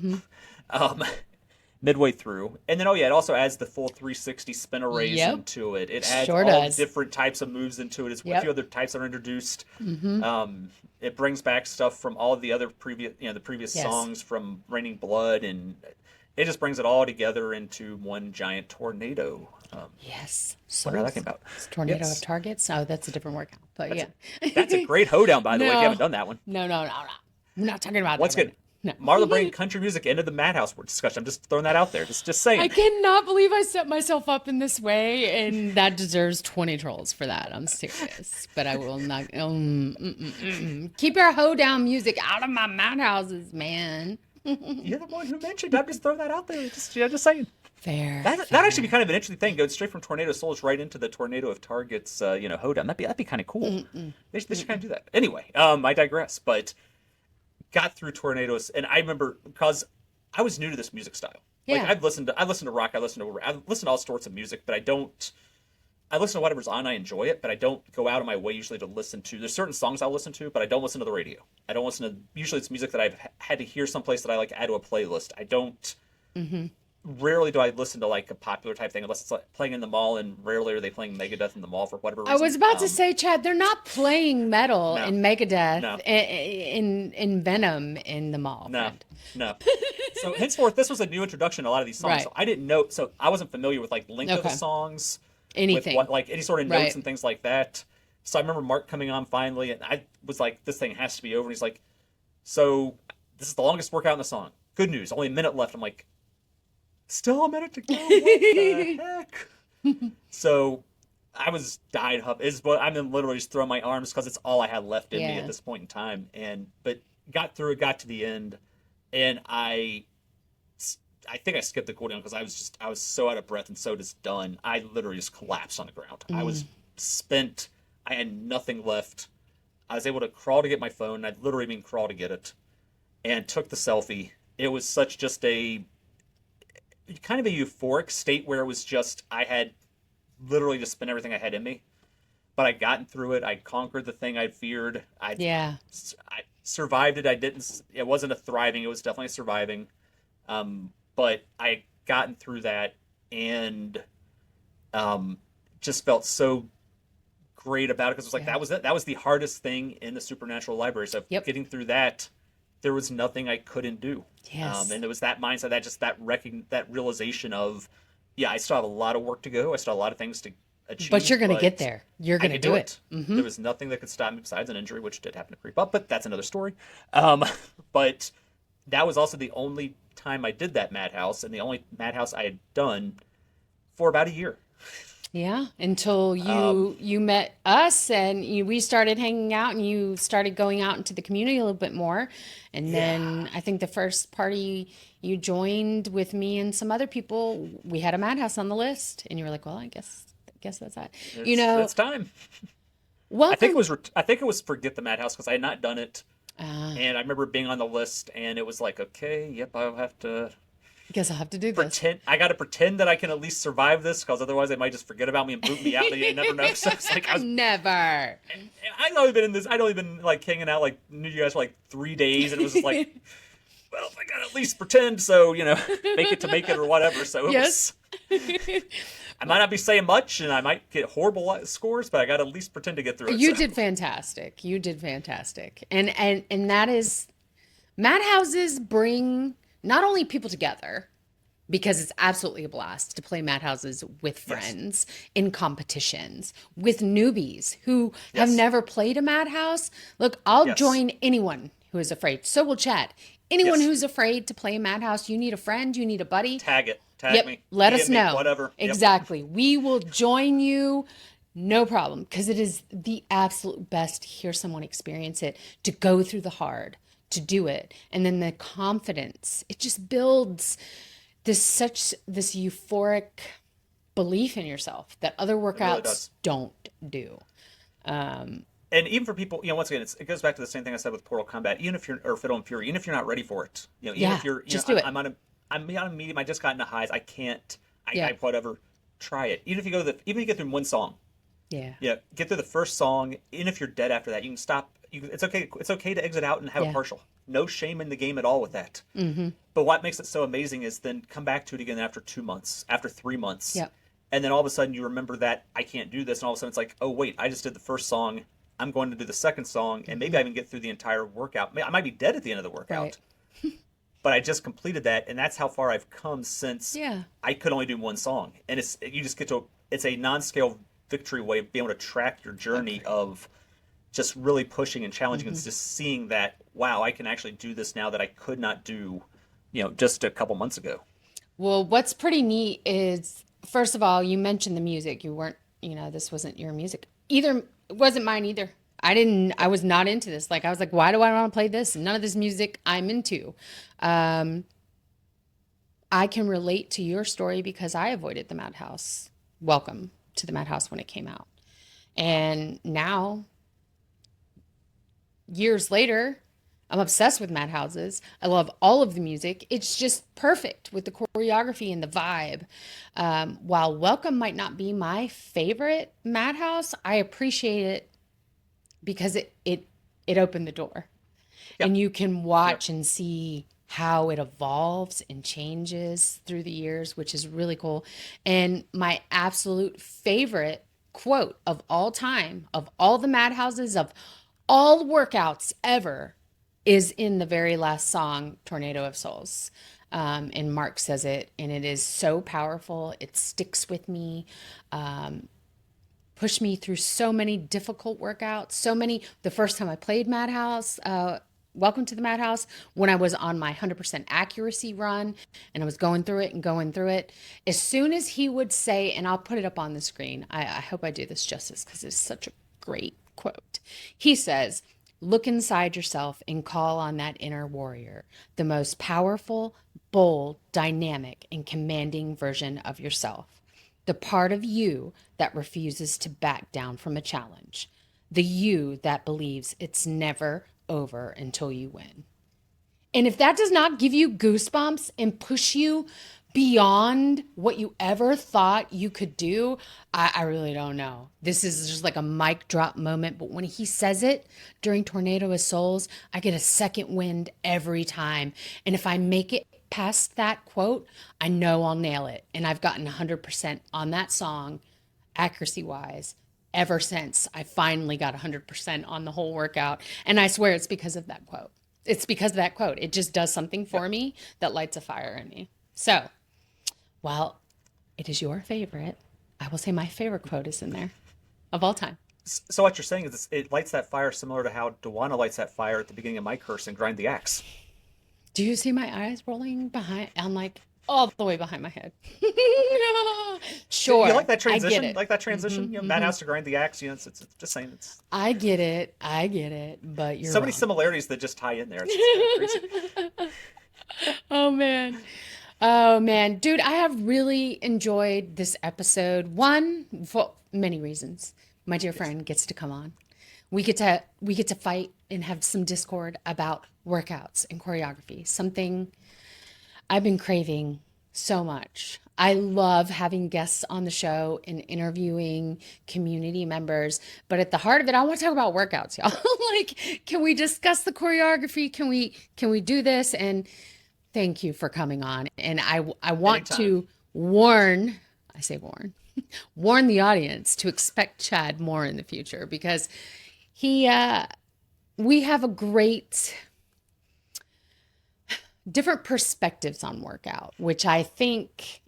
Midway through. And then, oh yeah, it also adds the full 360 spin arrays into it. It adds all different types of moves into it. A few other types that are introduced. It brings back stuff from all of the other previous songs from Raining Blood, and it just brings it all together into one giant tornado. Yes. Wonder how that came about. Tornado of targets. Oh, that's a different workout. But That's a great hoedown, by the way, if you haven't done that one. No. I'm not talking about What's that. good? No. Marla Brain country music ended the Madhouse discussion. I'm just throwing that out there. Just saying. I cannot believe I set myself up in this way, and that deserves 20 trolls for that. I'm serious, but I will not. Keep your hoedown music out of my madhouses, man. You're the one who mentioned. I'm just throwing that out there. Just saying. Fair. That actually be kind of an interesting thing. Go straight from Tornado Souls right into the Tornado of Targets. Hoedown. That'd be kind of cool. They should kind of do that. Anyway, I digress. But got through Tornadoes, and I remember because I was new to this music style. Yeah. Like I listen to rock, I listen to all sorts of music, but I listen to whatever's on, I enjoy it, but I don't go out of my way usually to listen to. There's certain songs I'll listen to, but I don't listen to the radio. I don't listen to, usually it's music that I've had to hear someplace that I like add to a playlist. I don't, rarely do I listen to like a popular type thing unless it's like playing in the mall, and rarely are they playing Megadeth in the mall for whatever reason. I was about to say, Chad, they're not playing metal No. in Megadeth No. in Venom in the mall. No, friend. no. So henceforth, this was a new introduction to a lot of these songs. Right. So I didn't know, so I wasn't familiar with like length of the Okay. songs, Anything. with like any sort of notes Right. and things like that. So I remember Mark coming on finally, and I was like, "This thing has to be over." And he's like, "So this is the longest workout in the song. Good news, only a minute left." I'm like, "Still a minute to go? What the heck?" So I was dying up. I'm in literally just throwing my arms because it's all I had left in me Yeah. at this point in time. But got through it, got to the end, and I think I skipped the cooldown because I was so out of breath and so just done. I literally just collapsed on the ground. I was spent. I had nothing left. I was able to crawl to get my phone. I'd literally mean crawl to get it, and took the selfie. It was such just a kind of a euphoric state where it was just I had literally just spent everything I had in me. But I gotten through it. I conquered the thing I'd feared. I survived it. It wasn't a thriving. It was definitely a surviving. But I gotten through that, and just felt so great about it because it was like that was it. That was the hardest thing in the Supernatural library. So getting through that, there was nothing I couldn't do. Yes. And it was that mindset, that realization of, I still have a lot of work to go. I still have a lot of things to achieve. But you're going to get there. You're going to do it. There was nothing that could stop me besides an injury, which did happen to creep up, but that's another story. But that was also the only time I did that Madhouse, and the only Madhouse I had done for about a year. Yeah, until you met us and we started hanging out, and you started going out into the community a little bit more. And then I think the first party you joined with me and some other people, we had a Madhouse on the list, and you were like, "Well, I guess that's that." It's time. Welcome. I think it was Forget the Madhouse because I had not done it. And I remember being on the list, and it was like, okay, yep, I'll have to guess I'll have to do this. I got to pretend that I can at least survive this, because otherwise they might just forget about me and boot me out. You never know. So it's like never. I'd only been like hanging out, like knew you guys for like 3 days, and it was just like, well, I got to at least pretend. So make it or whatever. So it was. I might not be saying much, and I might get horrible scores, but I got to at least pretend to get through it. You did fantastic. And that is, madhouses bring not only people together, because it's absolutely a blast to play Madhouses with friends in competitions, with newbies who have never played a Madhouse. Look, I'll join anyone who is afraid. So will Chad. Anyone who's afraid to play Madhouse, you need a friend, you need a buddy. Tag it. Tag me. Let us know. Whatever. Exactly. We will join you. No problem. Because it is the absolute best to hear someone experience it, to go through the hard, to do it. And then the confidence, it just builds this euphoric belief in yourself that other workouts don't do. And even for people, once again, it goes back to the same thing I said with Portal Combat. Even if you're, or Fiddle and Fury, even if you're not ready for it, even if you're, just do it. I'm on a medium. I just got into highs. I can't. I whatever. Try it. Even if you go even if you get through one song. Yeah. Get through the first song. Even if you're dead after that, you can stop. It's okay. It's okay to exit out and have a partial. No shame in the game at all with that. Mm-hmm. But what makes it so amazing is then come back to it again after 2 months, after 3 months. Yep. And then all of a sudden you remember that I can't do this. And all of a sudden it's like, oh, wait, I just did the first song. I'm going to do the second song. And maybe I even get through the entire workout. I might be dead at the end of the workout. Right. But I just completed that. And that's how far I've come since I could only do one song. And it's a non-scale victory way of being able to track your journey of just really pushing and challenging and just seeing that, wow, I can actually do this now that I could not do, just a couple months ago. Well, what's pretty neat is, first of all, you mentioned the music. You weren't, this wasn't your music. It wasn't mine either. I was not into this. I was like, why do I want to play this? None of this music I'm into. I can relate to your story because I avoided the Madhouse. Welcome to the Madhouse when it came out. And now, years later, I'm obsessed with Madhouses. I love all of the music. It's just perfect with the choreography and the vibe. While Welcome might not be my favorite Madhouse, I appreciate it because it opened the door. Yep. And you can watch and see how it evolves and changes through the years, which is really cool. And my absolute favorite quote of all time, of all the Madhouses, of all workouts ever, is in the very last song, Tornado of Souls. And Mark says it, and it is so powerful. It sticks with me. Pushed me through so many difficult workouts, the first time I played Madhouse, Welcome to the Madhouse, when I was on my 100% accuracy run and I was going through it. As soon as he would say, and I'll put it up on the screen, I hope I do this justice because it's such a great quote. He says, look inside yourself and call on that inner warrior, the most powerful, bold, dynamic, and commanding version of yourself. The part of you that refuses to back down from a challenge. The you that believes it's never over until you win. And if that does not give you goosebumps and push you beyond what you ever thought you could do, I really don't know. This is just like a mic drop moment. But when he says it during Tornado of Souls, I get a second wind every time. And if I make it past that quote, I know I'll nail it. And I've gotten 100% on that song, accuracy-wise, ever since I finally got 100% on the whole workout. And I swear it's because of that quote. It's because of that quote. It just does something for me that lights a fire in me. So, while it is your favorite, I will say my favorite quote is in there of all time. So what you're saying is it lights that fire similar to how Dewana lights that fire at the beginning of my curse and Grind the Axe. Do you see my eyes rolling behind? I'm like, all the way behind my head. Sure. You like that transition? I get it. Like that transition? Madhouse to Grind the Axe. It's just saying it's. I get it. But you're so wrong. many similarities that just tie in there. It's kind of crazy. Oh man, dude, I have really enjoyed this episode. One, for many reasons. My dear friend gets to come on. We get to fight and have some discord about workouts and choreography. Something I've been craving so much. I love having guests on the show and interviewing community members, but at the heart of it, I want to talk about workouts, y'all. Can we discuss the choreography? Can we do this? And thank you for coming on. And I want to warn the audience to expect Chad more in the future because we have a great different perspectives on workout, which I think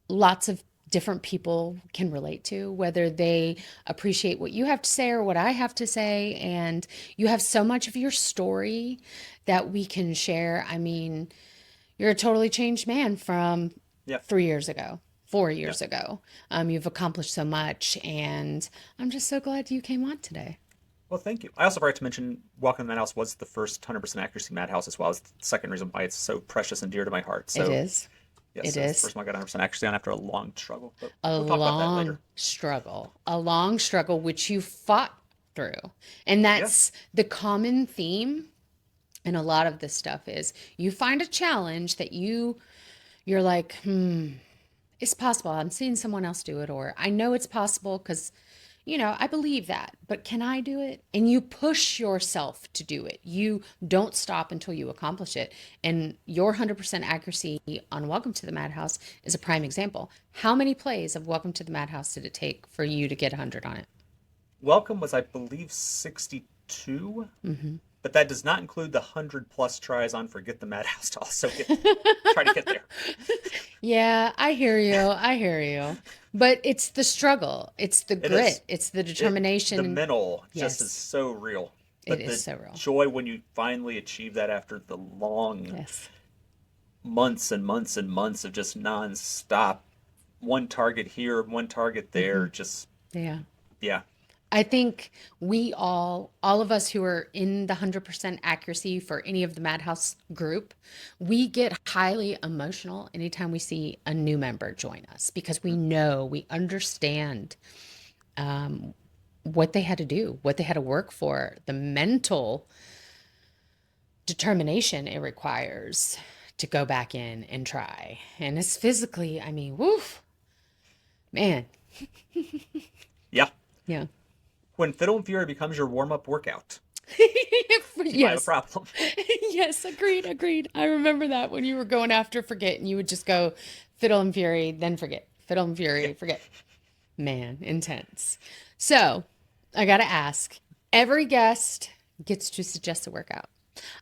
lots of different people can relate to, whether they appreciate what you have to say or what I have to say. And you have so much of your story that we can share. I mean, you're a totally changed man from Yeah. 3 years ago, four Yeah. years ago. You've accomplished so much, and I'm just so glad you came on today. Well, thank you. I also forgot to mention Welcome to Madhouse was the first 100% accuracy Madhouse as well. It's the second reason why it's so precious and dear to my heart. It So, is. yes, It so it's the is. first one I got 100% accuracy on after a long struggle. But A we'll talk about that later. long struggle, which you fought through. And Yeah. that's the common theme in a lot of this stuff is you find a challenge that you're like, it's possible. I'm seeing someone else do it, or I know it's possible because, I believe that, but can I do it? And you push yourself to do it. You don't stop until you accomplish it. And your 100% accuracy on Welcome to the Madhouse is a prime example. How many plays of Welcome to the Madhouse did it take for you to get 100 on it? Welcome was, I believe, 62, but that does not include the 100+ tries on Forget the Madhouse to also try to get there. Yeah, I hear you. I hear you. But it's the struggle. It's the It is. grit. It's the determination. The mental just is Yes, so real. it But is the so real. joy when you finally achieve that after the long Yes. months and months and months of just nonstop, one target here, one target there, just, Yeah. yeah. I think all of us who are in the 100% accuracy for any of the Madhouse group, we get highly emotional anytime we see a new member join us because we understand what they had to do, what they had to work for, the mental determination it requires to go back in and try. And it's physically, I mean, woof, man. Yeah. Yeah. When Fiddle and Fury becomes your warm-up workout, you might have a Yes. problem. Yes, agreed. I remember that when you were going after Forget and you would just go Fiddle and Fury, then Forget. Fiddle and Yeah. Fury, Forget. Man, intense. So I got to ask, every guest gets to suggest a workout.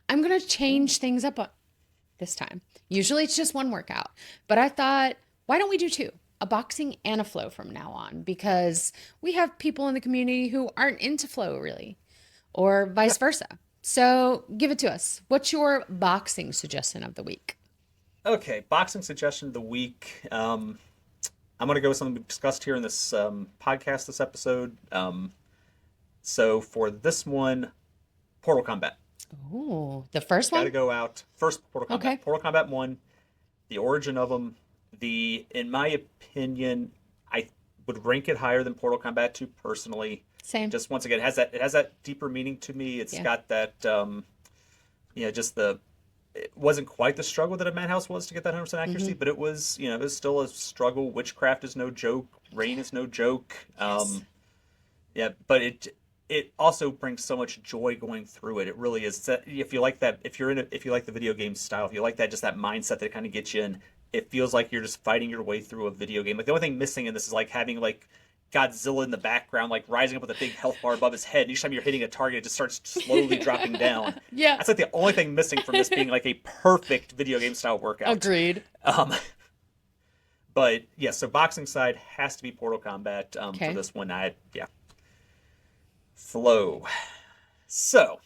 I'm going to change things up this time. Usually it's just one workout, but I thought, why don't we do two? A boxing and a flow from now on, because we have people in the community who aren't into flow really, or Yeah. vice versa. So give it to us. What's your boxing suggestion of the week? Okay, boxing suggestion of the week. I'm going to go with something we've discussed here in this podcast, this episode. So for this one, Portal Combat. Oh, the first Got to one? go out. First, Portal Combat. Okay. Portal Combat 1, the origin of them. In my opinion, I would rank it higher than Portal Combat 2 personally. Same. Just once again, it has that deeper meaning to me. It's Yeah. got that, just it wasn't quite the struggle that a Madhouse was to get that 100% accuracy, but it was, it was still a struggle. Witchcraft is no joke. Rain is no joke. Yes. Yeah, but it also brings so much joy going through it. It really is. If you like that, if you like the video game style, if you like that, just that mindset that kind of gets you in, it feels like you're just fighting your way through a video game. Like the only thing missing in this is like having like Godzilla in the background, like rising up with a big health bar above his head. And each time you're hitting a target, it just starts slowly dropping down. Yeah. That's like the only thing missing from this being like a perfect video game style workout. Agreed. But yeah, so boxing side has to be Portal Combat Okay. for this one. Flow. So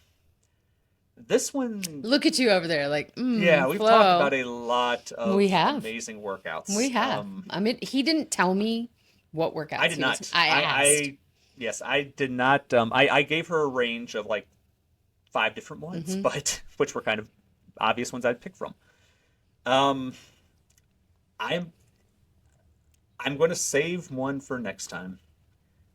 this one, Look at you over there, like, yeah, we've flow. talked about a lot of We have. amazing workouts. We have. I mean, he didn't tell me what workouts. I did he not. was- I asked. Yes, I did not. I gave her a range of like 5 different ones, but which were kind of obvious ones I'd pick from. I'm going to save one for next time.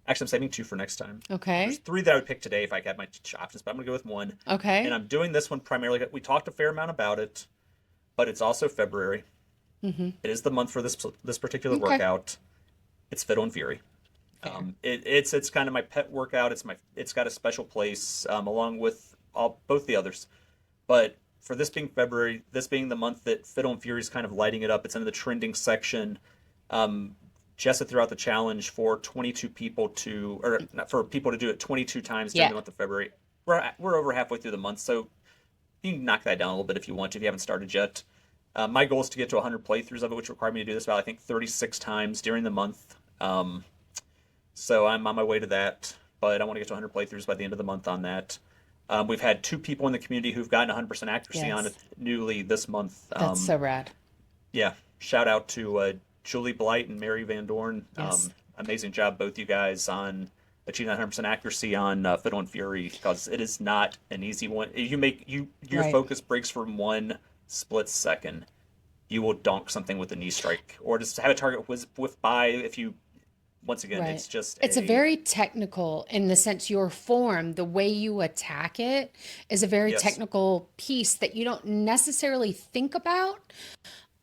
Actually, I'm saving 2 for next time. Okay. There's 3 that I would pick today if I had my options, but I'm going to go with 1. Okay. And I'm doing this one primarily. We talked a fair amount about it, but it's also February. It is the month for this particular Okay. workout. It's Fiddle and Fury. It's kind of my pet workout. It's got a special place along with both the others. But for this being February, this being the month that Fiddle and Fury is kind of lighting it up, it's in the trending section. Jessa threw out the challenge for 22 people for people to do it 22 times during Yeah. the month of February. We're over halfway through the month, so you can knock that down a little bit if you want to, if you haven't started yet. My goal is to get to 100 playthroughs of it, which required me to do this about, I think, 36 times during the month. So I'm on my way to that, but I want to get to 100 playthroughs by the end of the month on that. We've had 2 people in the community who've gotten 100% accuracy on it Yes. newly this month. That's so rad. Yeah, shout out to Julie Blight and Mary Van Dorn. Yes. Amazing job, both you guys, on achieving 100% accuracy on Fiddle Fury, because it is not an easy one. If your Right. focus breaks for 1 split second, you will donk something with a knee strike, or just have a target whiff by. If you Once again, Right. it's just It's a a very technical in the sense your form, the way you attack it is a very yes, technical piece that you don't necessarily think about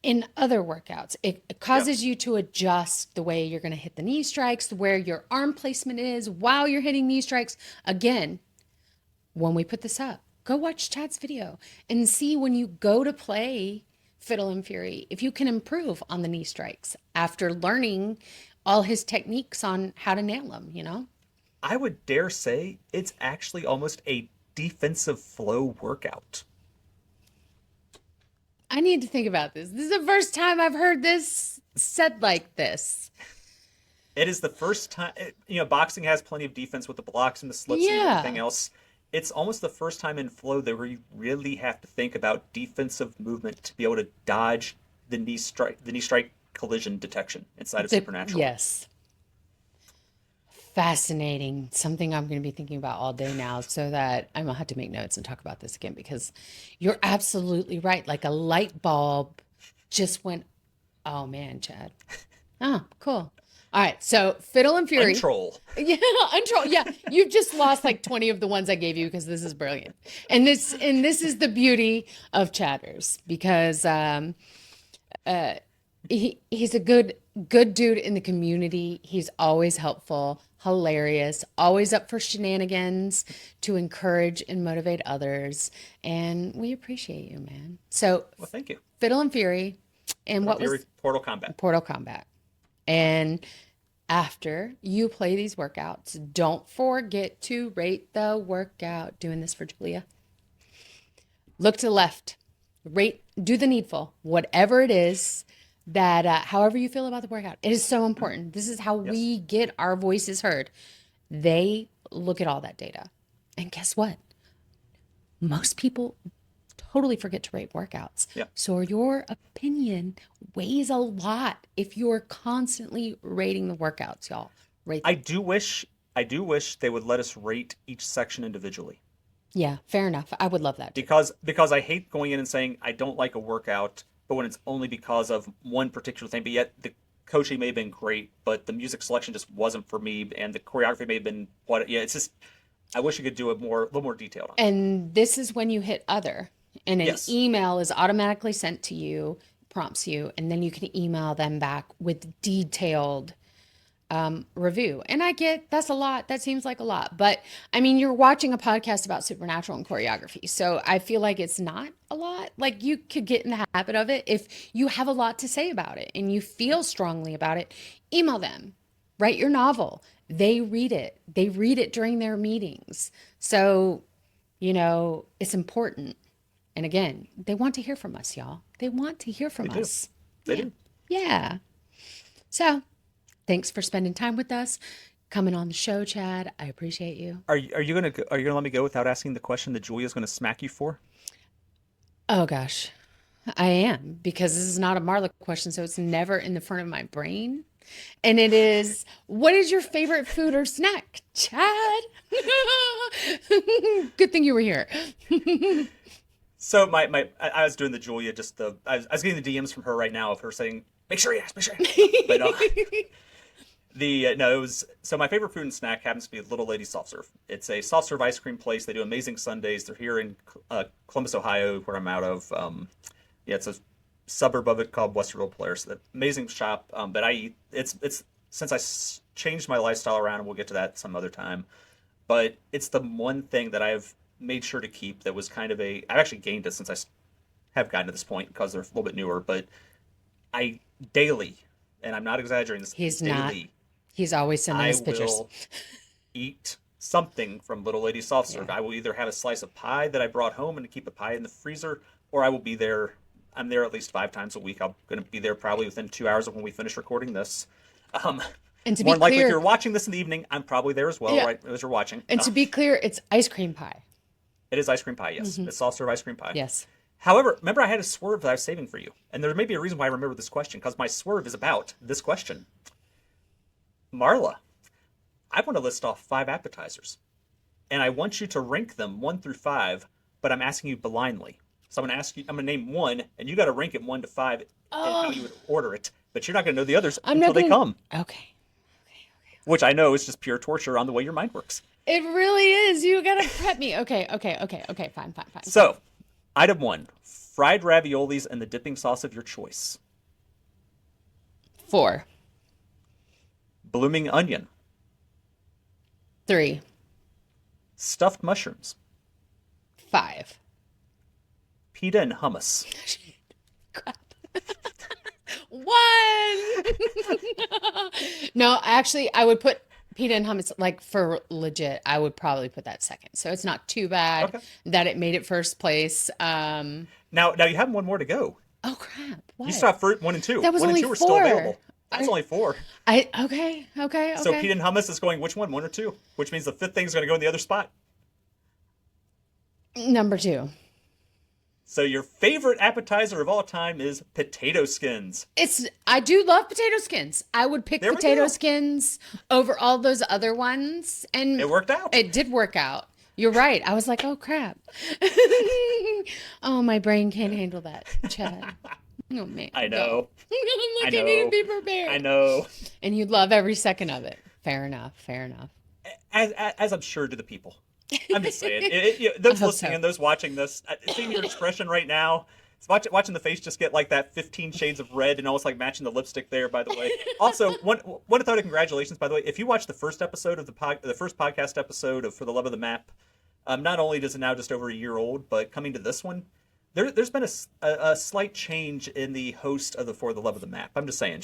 in other workouts. It yeah. causes you to adjust the way you're going to hit the knee strikes, where your arm placement is while you're hitting knee strikes. Again, when we put this up, go watch Chad's video and see when you go to play Fiddle and Fury, if you can improve on the knee strikes after learning all his techniques on how to nail them, you know? I would dare say it's actually almost a defensive flow workout. I need to think about this. This is the first time I've heard this said like this. It is the first time, boxing has plenty of defense with the blocks and the slips and everything Yeah. else. It's almost the first time in flow that where you really have to think about defensive movement to be able to dodge the knee strike collision detection inside of Supernatural. Yes. Fascinating. Something I'm going to be thinking about all day now, so that I'm going to have to make notes and talk about this again because you're absolutely right. Like a light bulb just went, oh man, Chad. Oh, cool. All right. So Fiddle and Fury. Untroll. Yeah, untroll. Yeah, you've just lost like 20 of the ones I gave you because this is brilliant. And this is the beauty of Chatters because he's a good dude in the community. He's always helpful, hilarious, always up for shenanigans to encourage and motivate others. And we appreciate you, man. So Well, thank you. Fiddle and Fury, and what Fury was Portal Combat. Portal Combat. And after you play these workouts, don't forget to rate the workout. Doing this for Julia. Look to the left. Rate, do the needful, whatever it is that, however you feel about the workout. It is so important. This is how Yes. we get our voices heard. They look at all that data. And guess what? Most people totally forget to rate workouts. Yeah. So your opinion weighs a lot if you're constantly rating the workouts, y'all. Rate I them. do wish they would let us rate each section individually. Yeah, fair enough. I would love that too. Because I hate going in and saying I don't like a workout, but when it's only because of one particular thing, but yet the coaching may have been great, but the music selection just wasn't for me, and the choreography may have been what. Yeah, it's just I wish you could do it a little more detailed on it. And this is when you hit other, and an Yes, email is automatically sent to you, prompts you, and then you can email them back with detailed review. And I get that's a lot. That seems like a lot. But I mean, you're watching a podcast about supernatural and choreography. So I feel like it's not a lot. Like you could get in the habit of it if you have a lot to say about it and you feel strongly about it. Email them, write your novel. They read it. They read it during their meetings. So, it's important. And again, they want to hear from us, y'all. They want to hear they from do. us. They Yeah. do. Yeah. So thanks for spending time with us, coming on the show, Chad. I appreciate you. Are you gonna let me go without asking the question that Julia's gonna smack you for? Oh gosh, I am because this is not a Marla question, so it's never in the front of my brain. And it is, what is your favorite food or snack, Chad? Good thing you were here. So I was doing the Julia, I was getting the DMs from her right now of her saying make sure you ask, make sure you ask. But the no, it was so my favorite food and snack happens to be Little Lady Soft Serve. It's a soft serve ice cream place. They do amazing sundaes. They're here in Columbus, Ohio, where I'm out of. Yeah, it's a suburb of it called Westerville, Polaris. The amazing shop. But I eat it's since changed my lifestyle around, and we'll get to that some other time. But it's the one thing that I've made sure to keep that was kind of I've actually gained it since have gotten to this point because they're a little bit newer. But I daily, and I'm not exaggerating this, He's not. daily He's always sending I us pictures. will eat something from Little Lady Soft Serve. Yeah. I will either have a slice of pie that I brought home and keep a pie in the freezer, or I will be there. I'm there at least 5 times a week. I'm going to be there probably within 2 hours of when we finish recording this. And to More be than likely, if clear, you're watching this in the evening, I'm probably there as well, Yeah. right as you're watching. and to be clear, it's ice cream pie. It is ice cream pie, yes. It's soft serve ice cream pie. Yes. However, remember I had a swerve that I was saving for you. And there may be a reason why I remember this question, because my swerve is about this question. Marla, I want to list off 5 appetizers. And I want you to rank them 1 through 5, but I'm asking you blindly. So I'm going to ask you, I'm going to name one, and you got to rank it 1 to 5 and how you would order it. But you're not going to know the others until they come. Okay. Which I know is just pure torture on the way your mind works. It really is. You gotta prep me. Okay. Fine. So, item 1, fried raviolis and the dipping sauce of your choice. 4. Blooming onion. 3. Stuffed mushrooms. 5. Pita and hummus. Crap. 1. No, actually, I would put pita and hummus, like, for legit. I would probably put that second. So it's not too bad that it made it first place. Now you have 1 more to go. Oh crap! What? You still have 1 and 2. That was 1 only and 2 are still 4. available. That's only 4. Okay. So pita and hummus is going which one? 1 or 2? Which means the 5th thing is going to go in the other spot. Number 2. So your favorite appetizer of all time is potato skins. I do love potato skins. I would pick There we potato go. skins over all those other ones, and It worked out. It did work out. You're right. I was like, oh crap. Oh, my brain can't handle that, Chad. Oh man. I know. I'm like, I I need to know. be prepared. I know. And you love every second of it. Fair enough. As I'm sure do the people. I'm just saying. Those hope listening so. and those watching this, seeing your expression right now, watching the face just get like that 15 shades of red and almost like matching the lipstick there, by the way. Also, one thought of congratulations, by the way. If you watch the first episode of the first podcast episode of For the Love of the Map, not only is it now just over a year old, but coming to this one, there's been a slight change in the host of the For the Love of the Map. I'm just saying,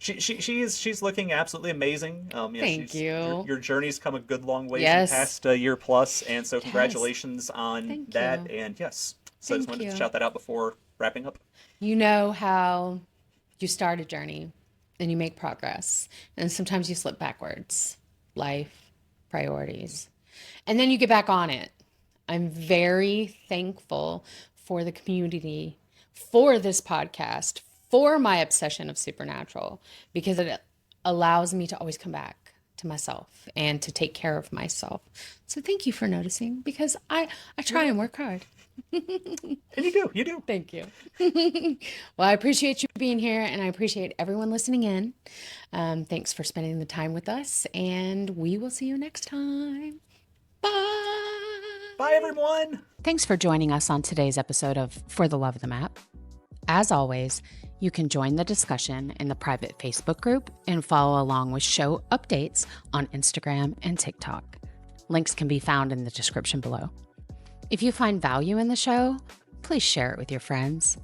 she's looking absolutely amazing. Thank you. Your journey's come a good long way Yes. in the past year plus, and so congratulations on Thank that. you. And yes, so I just Thank wanted to you. shout that out before wrapping up. You know how you start a journey and you make progress, and sometimes you slip backwards. Life, priorities. And then you get back on it. I'm very thankful for the community, for this podcast, for my obsession of supernatural, because it allows me to always come back to myself and to take care of myself. So thank you for noticing, because I try and work hard. And you do. Thank you. Well, I appreciate you being here, and I appreciate everyone listening in. Thanks for spending the time with us, and we will see you next time. Bye. Bye, everyone. Thanks for joining us on today's episode of For the Love of the Map. As always, you can join the discussion in the private Facebook group and follow along with show updates on Instagram and TikTok. Links can be found in the description below. If you find value in the show, please share it with your friends.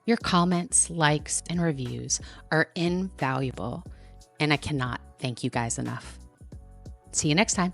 Your comments, likes, and reviews are invaluable, and I cannot thank you guys enough. See you next time.